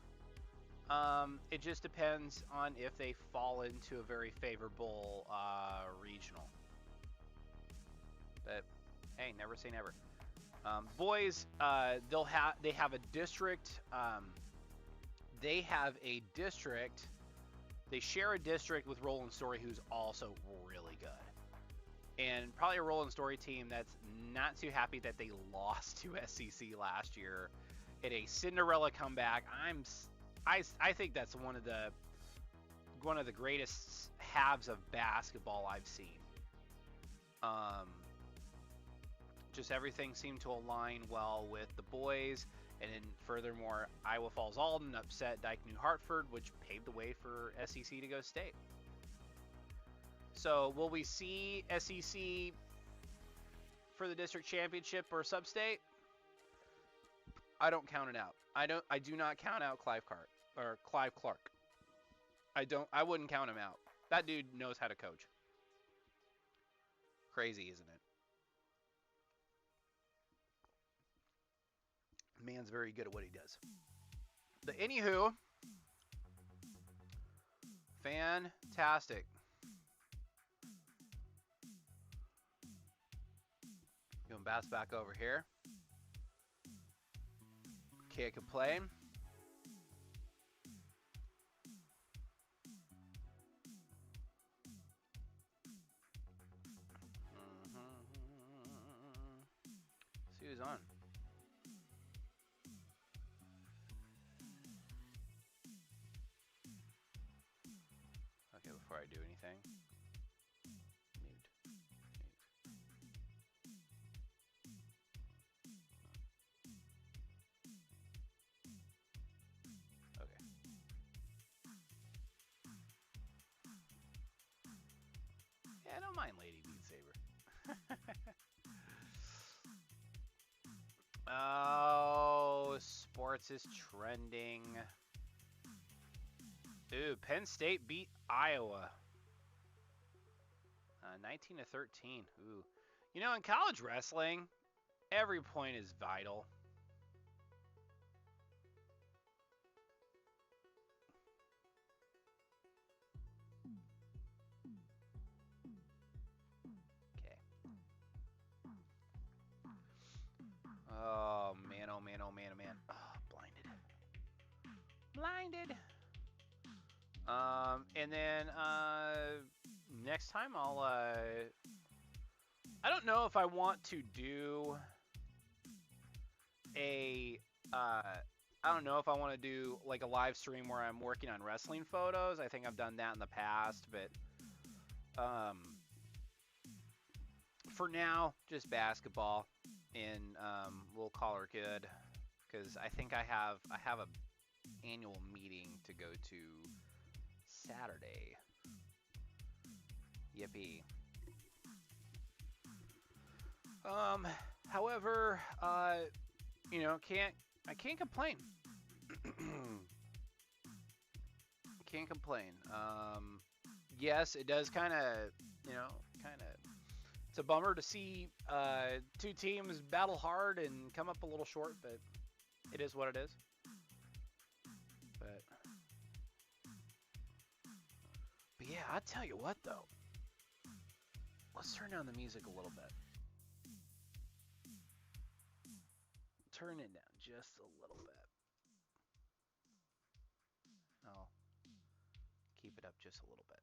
Speaker 1: It just depends on if they fall into a very favorable regional. But hey, never say never. Boys, they have a district. They have a district. They share a district with Roland Story, who's also really good. And probably a Roland Story team that's not too happy that they lost to SCC last year in a Cinderella comeback. I think that's one of the greatest halves of basketball I've seen. Just everything seemed to align well with the boys. And then furthermore, Iowa Falls Alden upset Dyke New Hartford, which paved the way for SEC to go state. So will we see SEC for the district championship or sub-state? I don't count it out. I do not count out Clive Clark. I wouldn't count him out. That dude knows how to coach. Crazy, isn't it? Man's very good at what he does. But anywho, fantastic. Going bounce back over here. Can't complain. See who's on. Okay, before I do anything. I don't mind Lady Beat Saber. Oh, sports is trending. Ooh, Penn State beat Iowa. 19-13. Ooh. You know, in college wrestling, every point is vital. Oh man, oh man, oh man, oh man. Oh, blinded. And then next time I'll I don't know if I want to do a I don't know if I want to do like a live stream where I'm working on wrestling photos. I think I've done that in the past, but for now, just basketball. And we'll call her good, because I think I have a annual meeting to go to Saturday. Yippee. However, you know, I can't complain. Can't complain. Yes, it does kind of, you know, it's a bummer to see two teams battle hard and come up a little short, but it is what it is. But yeah, I tell you what though. Let's turn down the music a little bit. Turn it down just a little bit. Oh, keep it up just a little bit.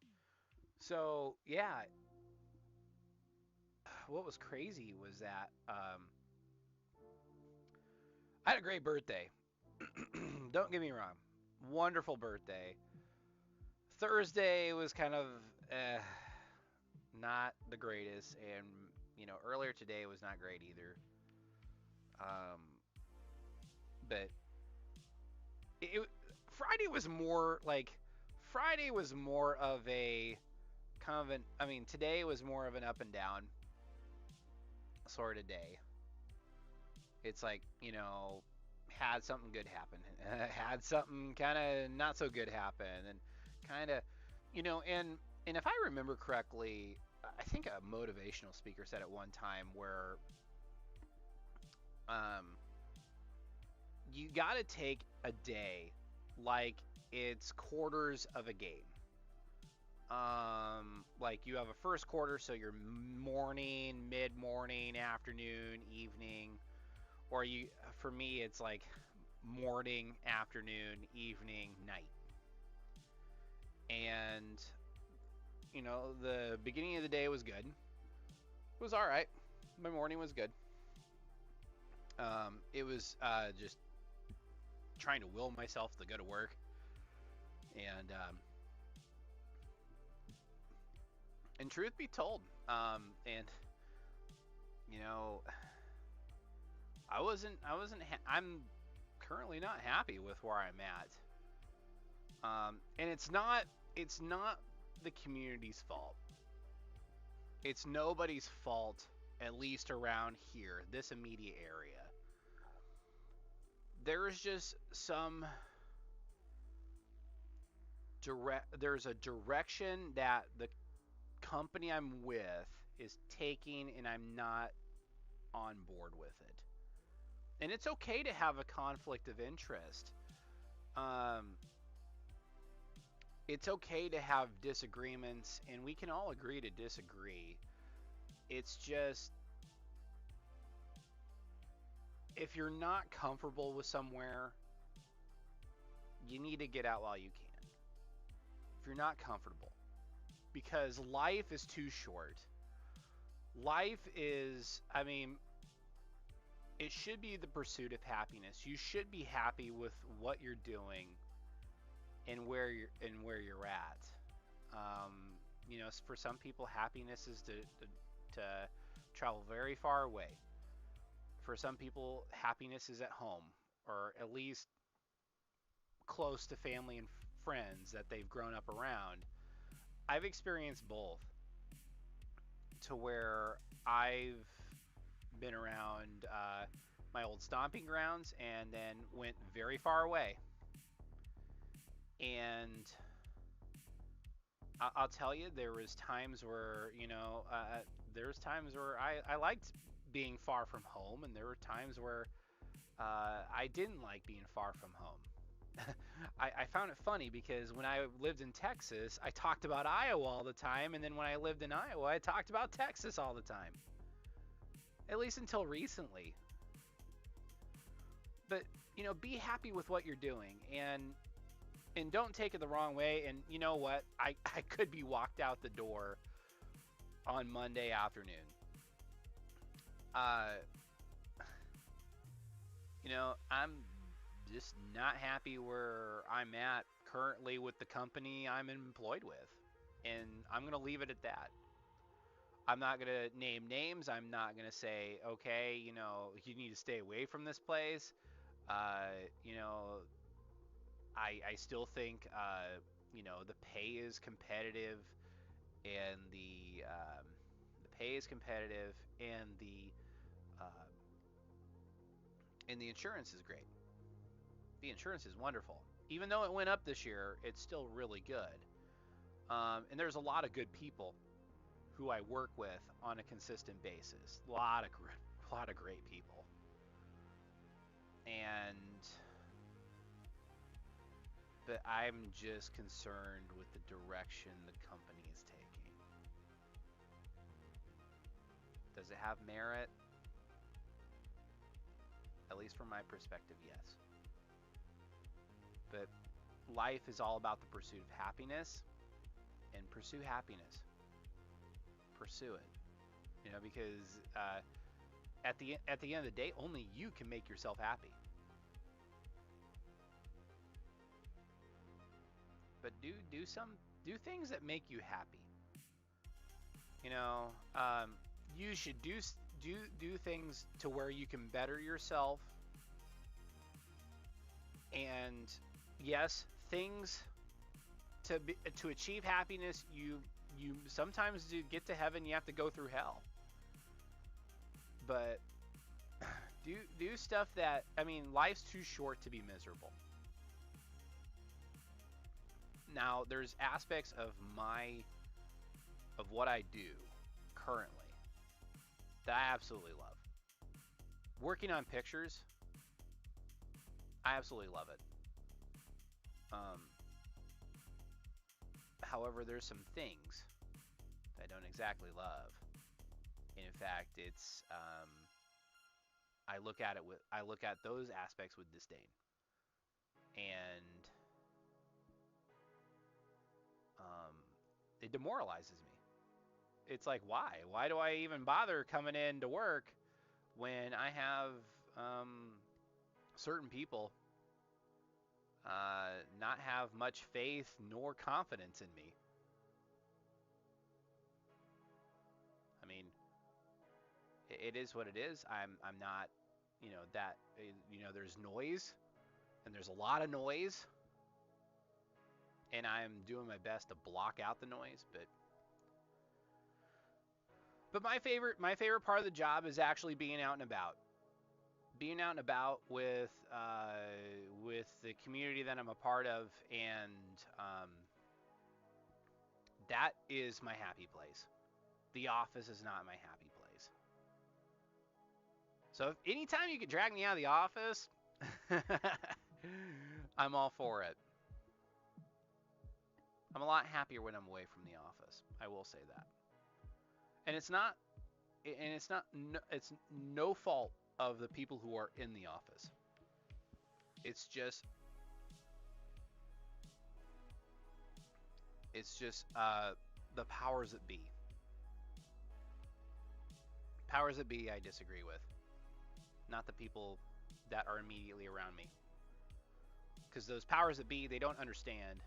Speaker 1: So yeah. What was crazy was that I had a great birthday. Don't get me wrong. Wonderful birthday. Thursday was kind of not the greatest, and you know, earlier today was not great either. But Friday was more of a kind of an, I mean, today was more of an up and down sort of day. It's like, you know, had something good happen, had something kind of not so good happen, and kind of, you know, and if I remember correctly, I think a motivational speaker said at one time where you got to take a day like it's quarters of a game. Like you have a first quarter, so you're morning, mid morning, afternoon, evening, or you, for me, it's like morning, afternoon, evening, night. And, the beginning of the day was good. It was all right. My morning was good. It was just trying to will myself to go to work. And truth be told, and you know, I'm currently not happy with where I'm at. And it's not the community's fault. It's nobody's fault, at least around here, this immediate area. There's just there's a direction that the company I'm with is taking, and I'm not on board with it. And it's okay to have a conflict of interest. Um, it's okay to have disagreements, and we can all agree to disagree. It's just, if you're not comfortable with somewhere, you need to get out while you can. If you're not comfortable, because life is too short. Life is, I mean, it should be the pursuit of happiness. You should be happy with what you're doing and where you're at. Um, for some people, happiness is to travel very far away. For some people, happiness is at home, or at least close to family and friends that they've grown up around. I've experienced both, to where I've been around my old stomping grounds and then went very far away. And I'll tell you, there was times where, there's times where I liked being far from home, and there were times where I didn't like being far from home. I found it funny because when I lived in Texas, I talked about Iowa all the time, and then when I lived in Iowa, I talked about Texas all the time. At least until recently. But, be happy with what you're doing, and don't take it the wrong way. And you know what? I could be walked out the door on Monday afternoon. Uh, I'm just not happy where I'm at currently with the company I'm employed with. And I'm going to leave it at that. I'm not going to name names. I'm not going to say, okay, you need to stay away from this place. Uh, you know, I still think, the pay is competitive, and the pay is competitive, uh, and the insurance is great. The insurance is wonderful. Even though it went up this year, it's still really good. And there's a lot of good people who I work with on a consistent basis. A lot of great people. And but I'm just concerned with the direction the company is taking. Does it have merit? At least from my perspective, yes. But life is all about the pursuit of happiness, and pursue happiness. Pursue it. Because at the end of the day, only you can make yourself happy. But do things that make you happy. You should do things to where you can better yourself. And yes, things to achieve happiness, you sometimes to get to heaven, you have to go through hell. But do stuff that, life's too short to be miserable. Now, there's aspects of what I do currently that I absolutely love. Working on pictures, I absolutely love it. Um, However, there's some things that I don't exactly love. In fact, it's I look at those aspects with disdain, and um, it demoralizes me. It's like, why? Why do I even bother coming in to work when I have um, certain people not have much faith nor confidence in me? I mean, it is what it is. I'm not, that there's noise, and there's a lot of noise, and I'm doing my best to block out the noise. But my favorite part of the job is actually being out and about, with the community that I'm a part of, and that is my happy place. The office is not my happy place. So if anytime you can drag me out of the office, I'm all for it. I'm a lot happier when I'm away from the office. I will say that. And it's no fault of the people who are in the office. It's just the powers that be. Powers that be, I disagree with, not the people that are immediately around me. Because those powers that be, they don't understand,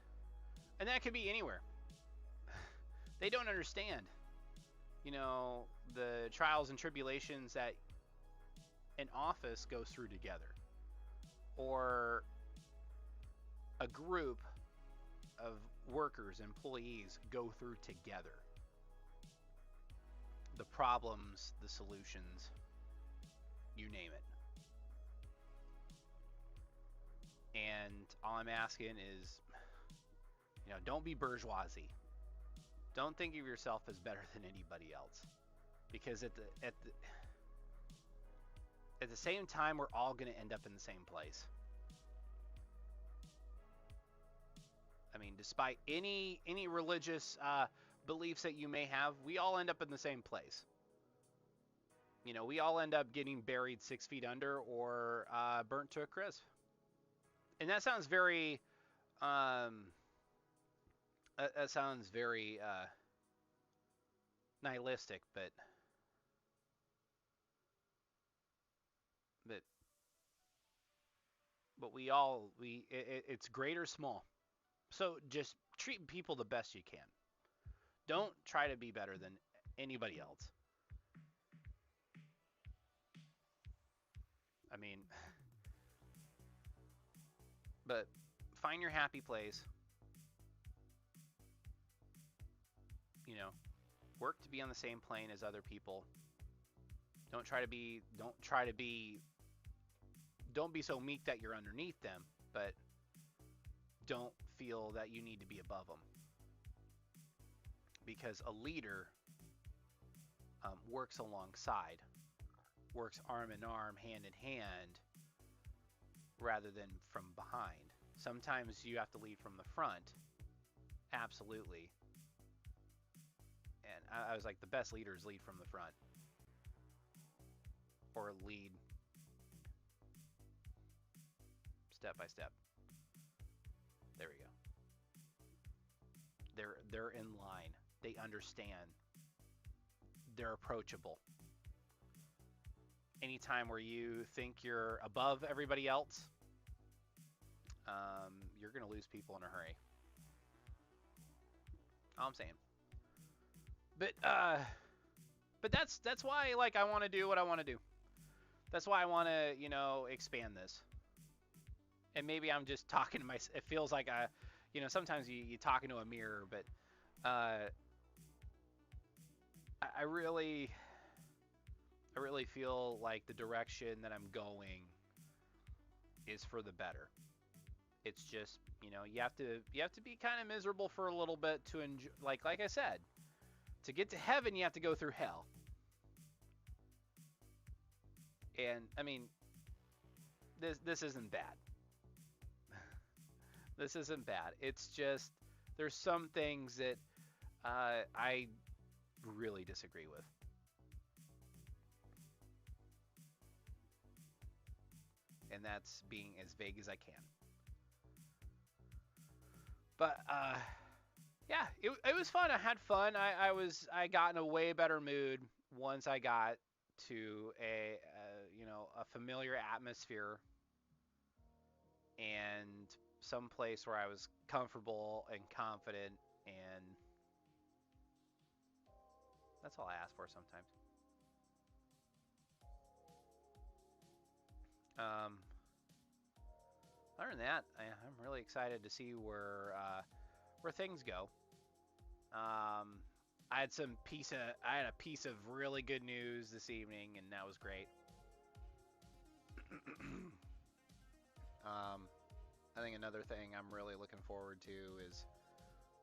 Speaker 1: and that could be anywhere. They don't understand, the trials and tribulations that an office goes through together, or a group of workers, employees go through together. The problems, the solutions, you name it. And all I'm asking is, don't be bourgeoisie. Don't think of yourself as better than anybody else, because at the same time, we're all going to end up in the same place. I mean, despite any religious beliefs that you may have, we all end up in the same place. We all end up getting buried 6 feet under, or burnt to a crisp. And that sounds very, nihilistic, but it's great or small. So just treat people the best you can. Don't try to be better than anybody else. I mean, but find your happy place. Work to be on the same plane as other people. Don't be so meek that you're underneath them, but don't feel that you need to be above them. Because a leader works alongside, works arm in arm, hand in hand, rather than from behind. Sometimes you have to lead from the front, absolutely. And I was like, the best leaders lead from the front, or lead step by step. There we go. They're in line. They understand. They're approachable. Anytime where you think you're above everybody else, you're gonna lose people in a hurry. All I'm saying. But that's why, like, I want to do what I want to do. That's why I want to, expand this. And maybe I'm just talking to myself. It feels like sometimes you talking to a mirror, but I really feel like the direction that I'm going is for the better. It's just, you have to be kind of miserable for a little bit to enjoy. Like I said, to get to heaven, you have to go through hell. And I mean, this isn't bad. This isn't bad. It's just there's some things that I really disagree with. And that's being as vague as I can. But yeah, it was fun. I had fun. I got in a way better mood once I got to a familiar atmosphere and some place where I was comfortable and confident, and that's all I ask for sometimes. Um, Other than that, I'm really excited to see where things go. Um, I had a piece of really good news this evening, and that was great. um, I think another thing I'm really looking forward to is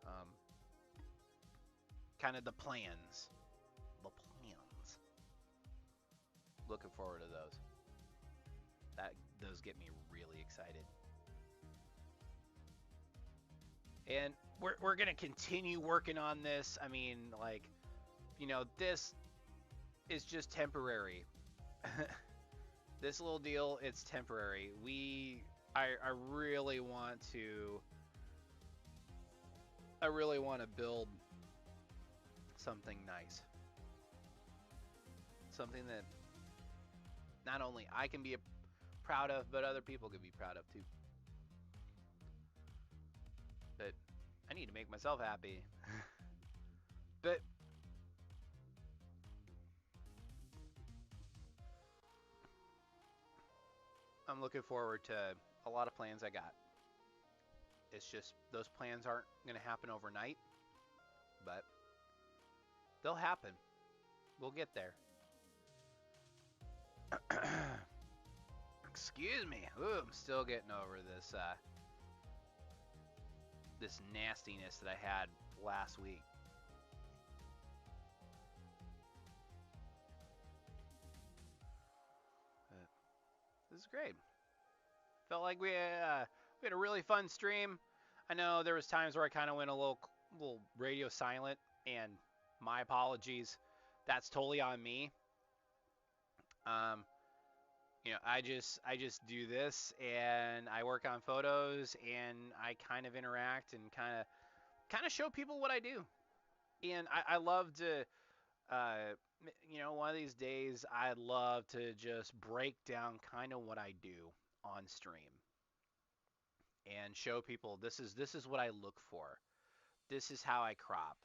Speaker 1: um, kind of the plans. The plans. Looking forward to those. Those get me really excited. And we're gonna continue working on this. I mean, like, this is just temporary. This little deal, it's temporary. I really want to. I really want to build something nice. Something that not only I can be proud of, but other people can be proud of too. But I need to make myself happy. But I'm looking forward to a lot of plans I got. It's just those plans aren't going to happen overnight, but they'll happen. We'll get there. Excuse me. Ooh, I'm still getting over this nastiness that I had last week. This is great. Felt like we had a really fun stream. I know there was times where I kind of went a little radio silent, and my apologies. That's totally on me. Um, I just do this, and I work on photos, and I kind of interact and kind of show people what I do. And I love to, one of these days, I'd love to just break down kind of what I do on stream and show people this is what I look for. This is how I crop.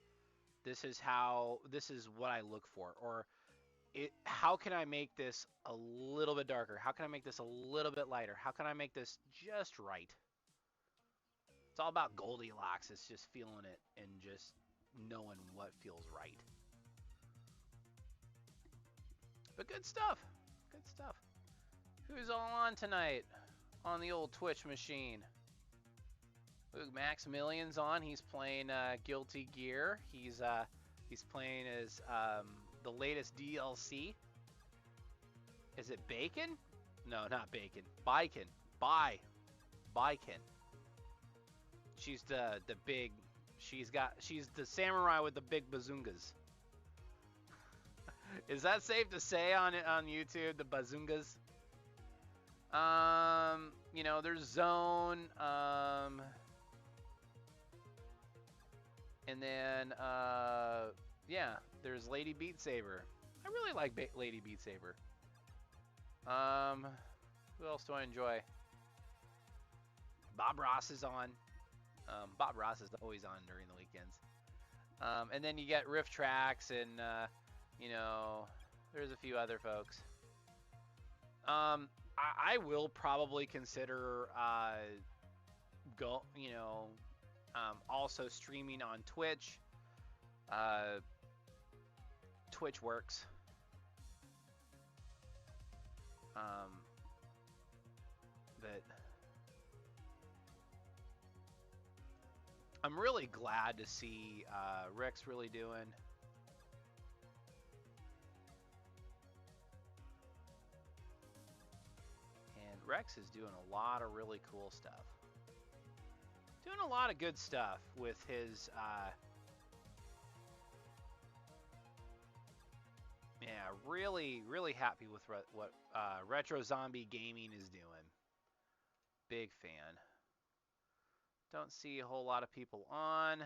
Speaker 1: This is what I look for. Or how can I make this a little bit darker? How can I make this a little bit lighter? How can I make this just right? It's all about Goldilocks. It's just feeling it and just knowing what feels right. But good stuff. Good stuff. Who's all on tonight on the old Twitch machine? Ooh, Maximilian's on. He's playing Guilty Gear. He's playing as the latest DLC. Is it Bacon? No, not Bacon. Biken. Biken. She's the big. She's the samurai with the big bazungas. Is that safe to say on YouTube? The bazungas. There's Zone. And then yeah, there's Lady Beat Saber. I really like Lady Beat Saber. Who else do I enjoy? Bob Ross is on. Bob Ross is always on during the weekends. And then you get Riff Tracks and there's a few other folks. I will probably consider also streaming on Twitch. Twitch works. But I'm really glad to see Rick's really doing. And Rex is doing a lot of really cool stuff. doing a lot of good stuff with his. Yeah, really happy with what Retro Zombie Gaming is doing. Big fan. Don't see a whole lot of people on.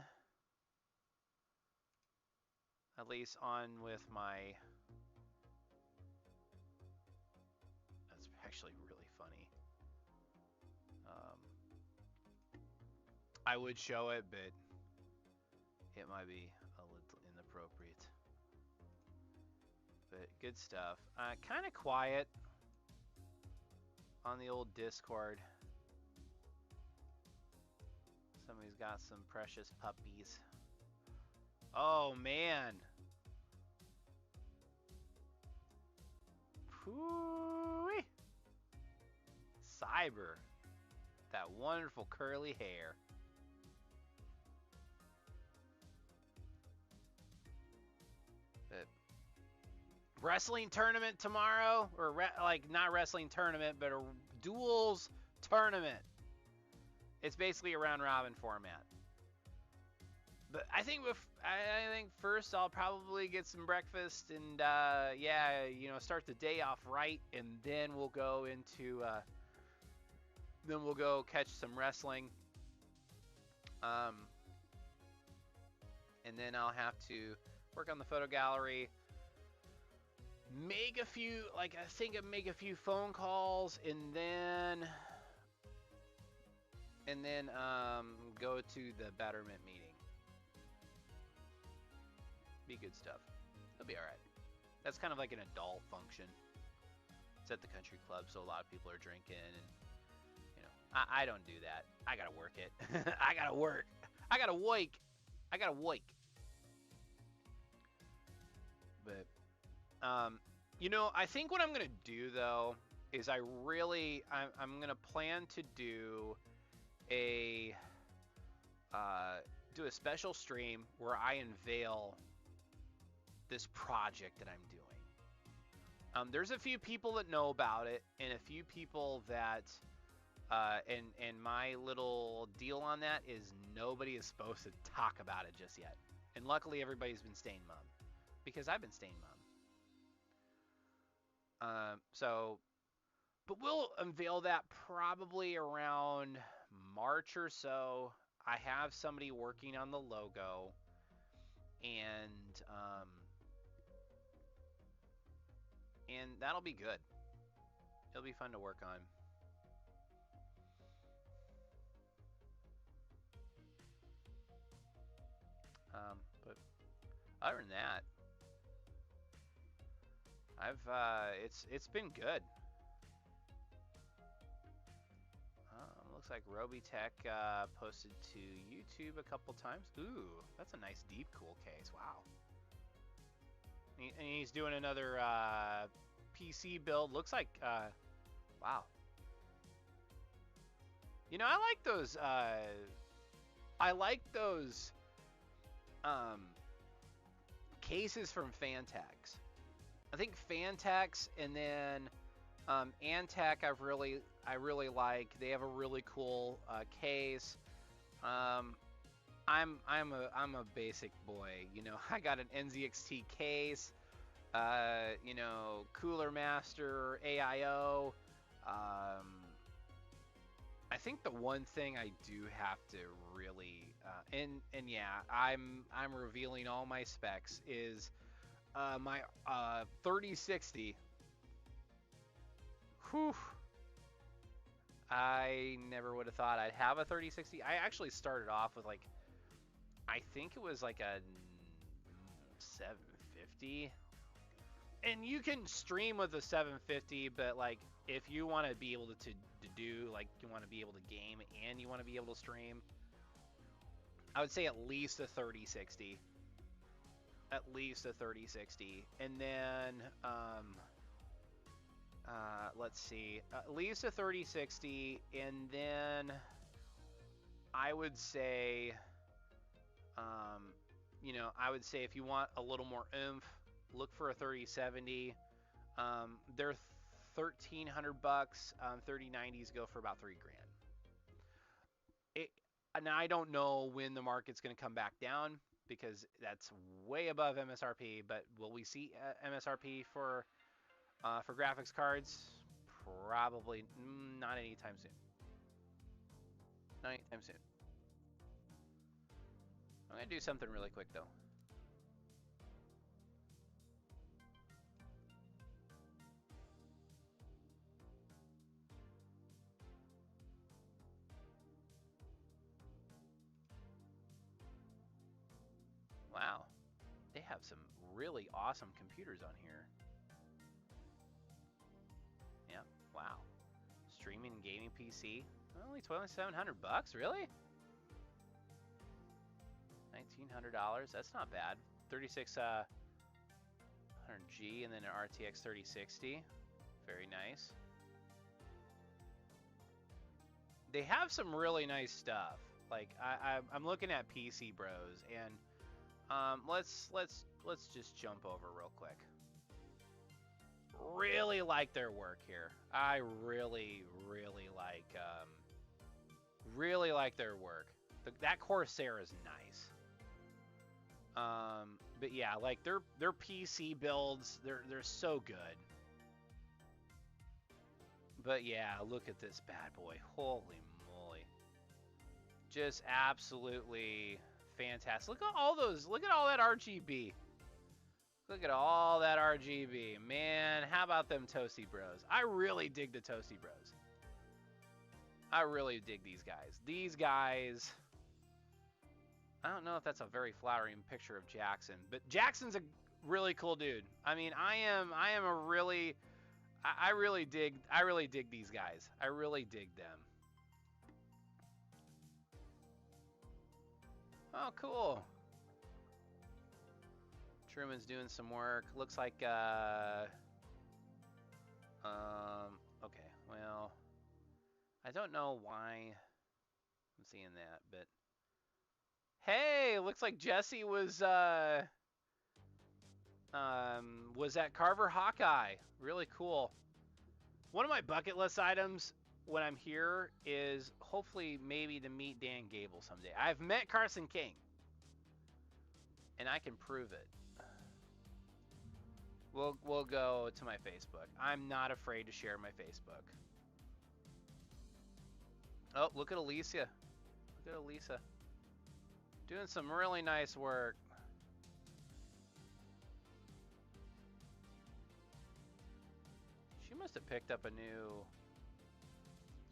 Speaker 1: At least on with my... That's actually really funny. I would show it, but it might be a little inappropriate. But good stuff. Kind of quiet on the old Discord. Somebody's got some precious puppies. Oh, man. Hoo-wee. Cyber. That wonderful curly hair. But wrestling tournament tomorrow, or like not wrestling tournament, but a duels tournament. It's basically a round robin format. But I think first I'll probably get some breakfast and yeah, you know, start the day off right, and then we'll go into then we'll go catch some wrestling. And then I'll have to work on the photo gallery, make a few phone calls, and then go to the betterment meeting. Be good stuff. It'll be all right. That's kind of like an adult function. It's at the country club, so a lot of people are drinking, and you know, I don't do that. I gotta work it. I gotta work. I gotta wake. But you know, I think what I'm gonna do though is I'm gonna plan to do a special stream where I unveil this project that I'm doing. There's a few people that know about it, and a few people that, and my little deal on that is nobody is supposed to talk about it just yet. And luckily everybody's been staying mum, because I've been staying mum. But we'll unveil that probably around March or so. I have somebody working on the logo, and that'll be good. It'll be fun to work on. But other than that, it's been good. Looks like Robitech posted to YouTube a couple times. Ooh, that's a nice deep cool case. Wow. And he's doing another PC build. Looks like, wow. You know, I like those cases from Fantex. I think Fantex and then Antec I really like. They have a really cool case. I'm a basic boy, you know. I got an NZXT case, you know, Cooler Master, AIO. I think the one thing I do have to really, and yeah, I'm revealing all my specs, is my 3060. Whew. I never would have thought I'd have a 3060. I actually started off with like, I think it was like a 750. And you can stream with a 750, but like if you want to be able to do, like, you want to be able to game and you want to be able to stream, I would say at least a 3060. At least a 3060. And then let's see, at least a 3060, and then I would say, you know, I would say if you want a little more oomph, look for a 3070. They're $1,300. 3090s go for about $3,000. Now I don't know when the market's going to come back down because that's way above MSRP. But will we see MSRP for graphics cards? Probably not anytime soon. Not anytime soon. I'm gonna do something really quick though. Wow, they have some really awesome computers on here. Yeah, wow. Streaming and gaming PC, only $2,700 really? $1,900, that's not bad. 3600G and then an RTX 3060, very nice. They have some really nice stuff. Like I'm looking at PC Bros, and let's just jump over real quick. Really like their work here. I really like their work. That Corsair is nice. But yeah, like their PC builds, they're so good. But yeah, look at this bad boy. Holy moly. Just absolutely fantastic. Look at all those. Look at all that RGB. Look at all that RGB. Man, how about them Toasty Bros? I really dig the Toasty Bros. I really dig these guys. These guys, I don't know if that's a very flattering picture of Jackson, but Jackson's a really cool dude. I mean, I am a really I really dig these guys. I really dig them. Oh, cool. Truman's doing some work. Looks like okay. Well, I don't know why I'm seeing that, but hey, looks like Jesse was at Carver Hawkeye. Really cool. One of my bucket list items when I'm here is hopefully maybe to meet Dan Gable someday. I've met Carson King, and I can prove it. We'll go to my Facebook. I'm not afraid to share my Facebook. Oh, look at Alicia. Look at Elisa. Doing some really nice work. She must have picked up a new...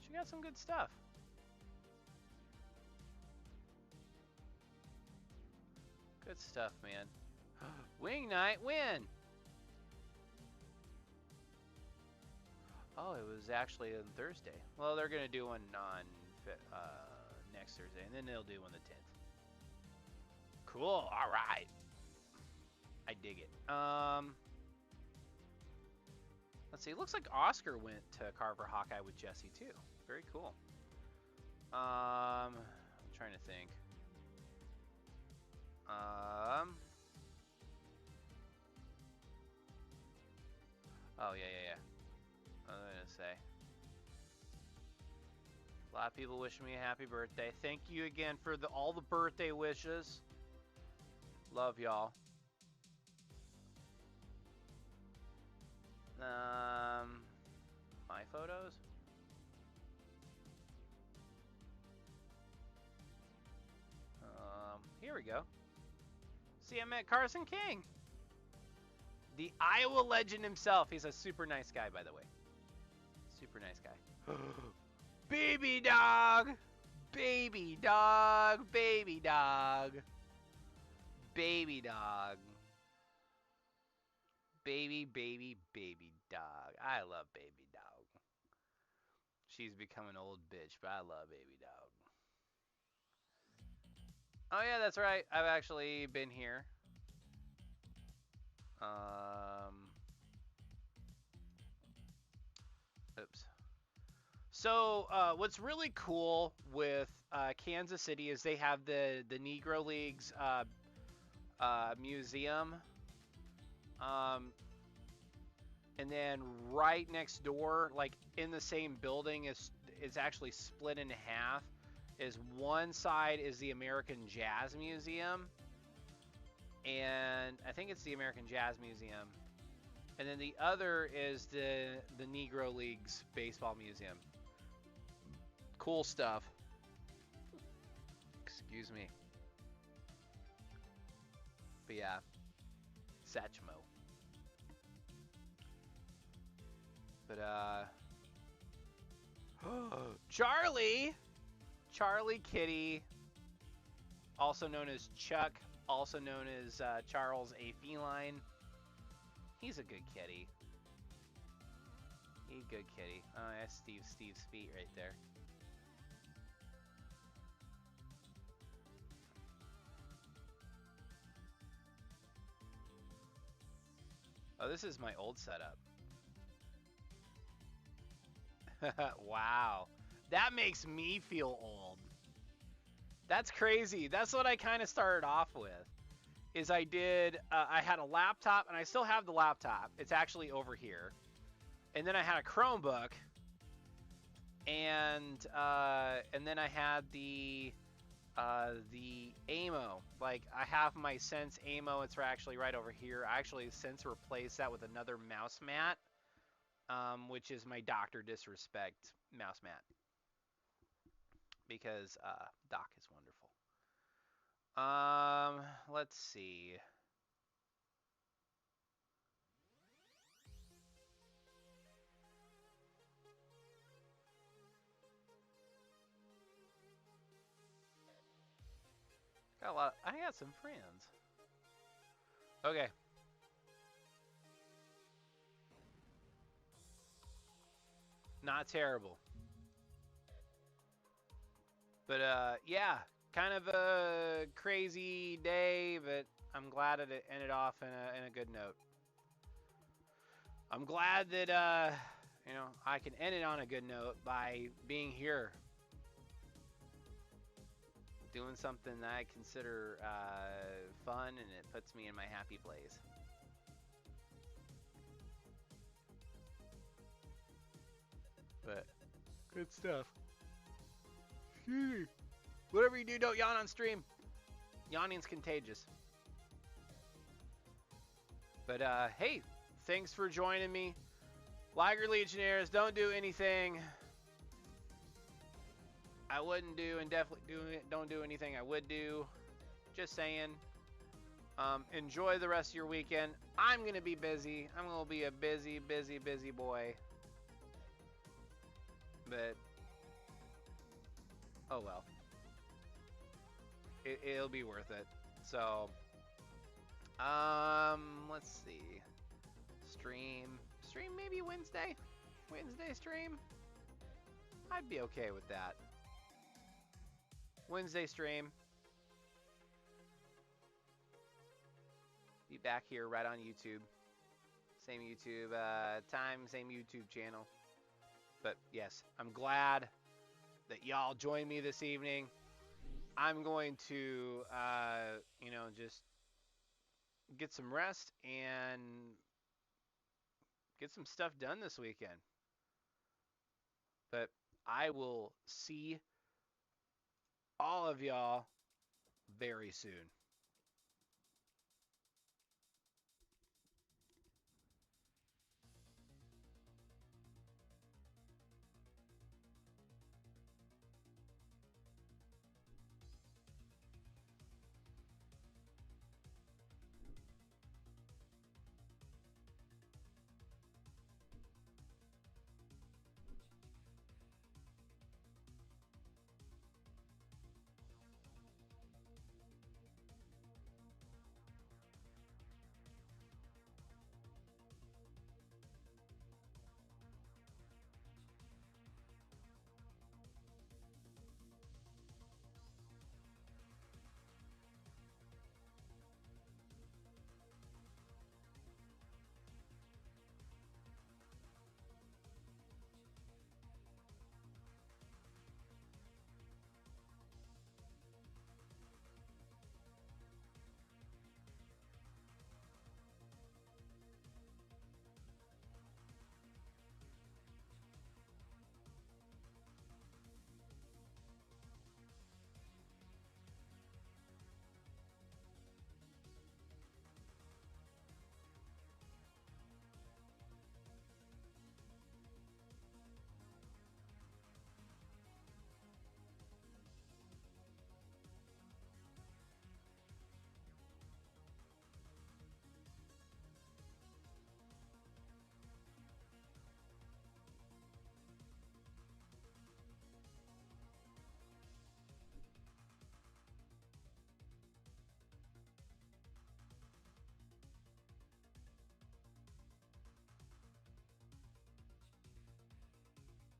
Speaker 1: She got some good stuff. Good stuff, man. Wing night win! Oh, it was actually on Thursday. Well, they're going to do one on next Thursday, and then they'll do one the 10th. Cool. All right. I dig it. Let's see. It looks like Oscar went to Carver Hawkeye with Jesse, too. Very cool. I'm trying to think. Oh, yeah. I was going to say. A lot of people wishing me a happy birthday. Thank you again for all the birthday wishes. Love y'all. My photos? Here we go. See, I met Carson King. The Iowa legend himself. He's a super nice guy, by the way. Super nice guy. Baby dog! Baby dog! Baby dog! Baby dog. Baby dog. I love baby dog. She's become an old bitch, but I love baby dog. Oh yeah, that's right. I've actually been here. Oops. So what's really cool with Kansas City is they have the Negro Leagues museum. And then right next door, like in the same building, is actually split in half. is one side is the American Jazz Museum, and I think it's the American Jazz Museum, and then the other is the Negro Leagues Baseball Museum. Cool stuff. Excuse me. But yeah, Satchmo. But Charlie Kitty, also known as Chuck, also known as Charles A. Feline. He's a good kitty. He's a good kitty. Oh, that's Steve's feet right there. Oh, this is my old setup. Wow. That makes me feel old. That's crazy. That's what I kind of started off with. Is I had a laptop, and I still have the laptop. It's actually over here. And then I had a Chromebook, and then I had the AMO. Like, I have my Sense AMO. It's actually right over here. I actually since replaced that with another mouse mat, which is my Dr. Disrespect mouse mat, because Doc is wonderful. Let's see. Got a lot. I got some friends. Okay. Not terrible. But yeah, kind of a crazy day, but I'm glad that it ended off in a good note. I'm glad that I can end it on a good note by being here, doing something that I consider fun, and it puts me in my happy place. But good stuff. Whatever you do, don't yawn on stream. Yawning's contagious. But hey, thanks for joining me. Liger Legionnaires, don't do anything I wouldn't do, and definitely don't do anything I would do. Just saying. Enjoy the rest of your weekend. I'm going to be busy. I'm going to be a busy boy. But, oh well. It'll be worth it. So, let's see. Stream maybe Wednesday? Wednesday stream? I'd be okay with that. Wednesday stream. Be back here right on YouTube. Same YouTube time, same YouTube channel. But yes, I'm glad that y'all joined me this evening. I'm going to, just get some rest and get some stuff done this weekend. But I will see all of y'all very soon.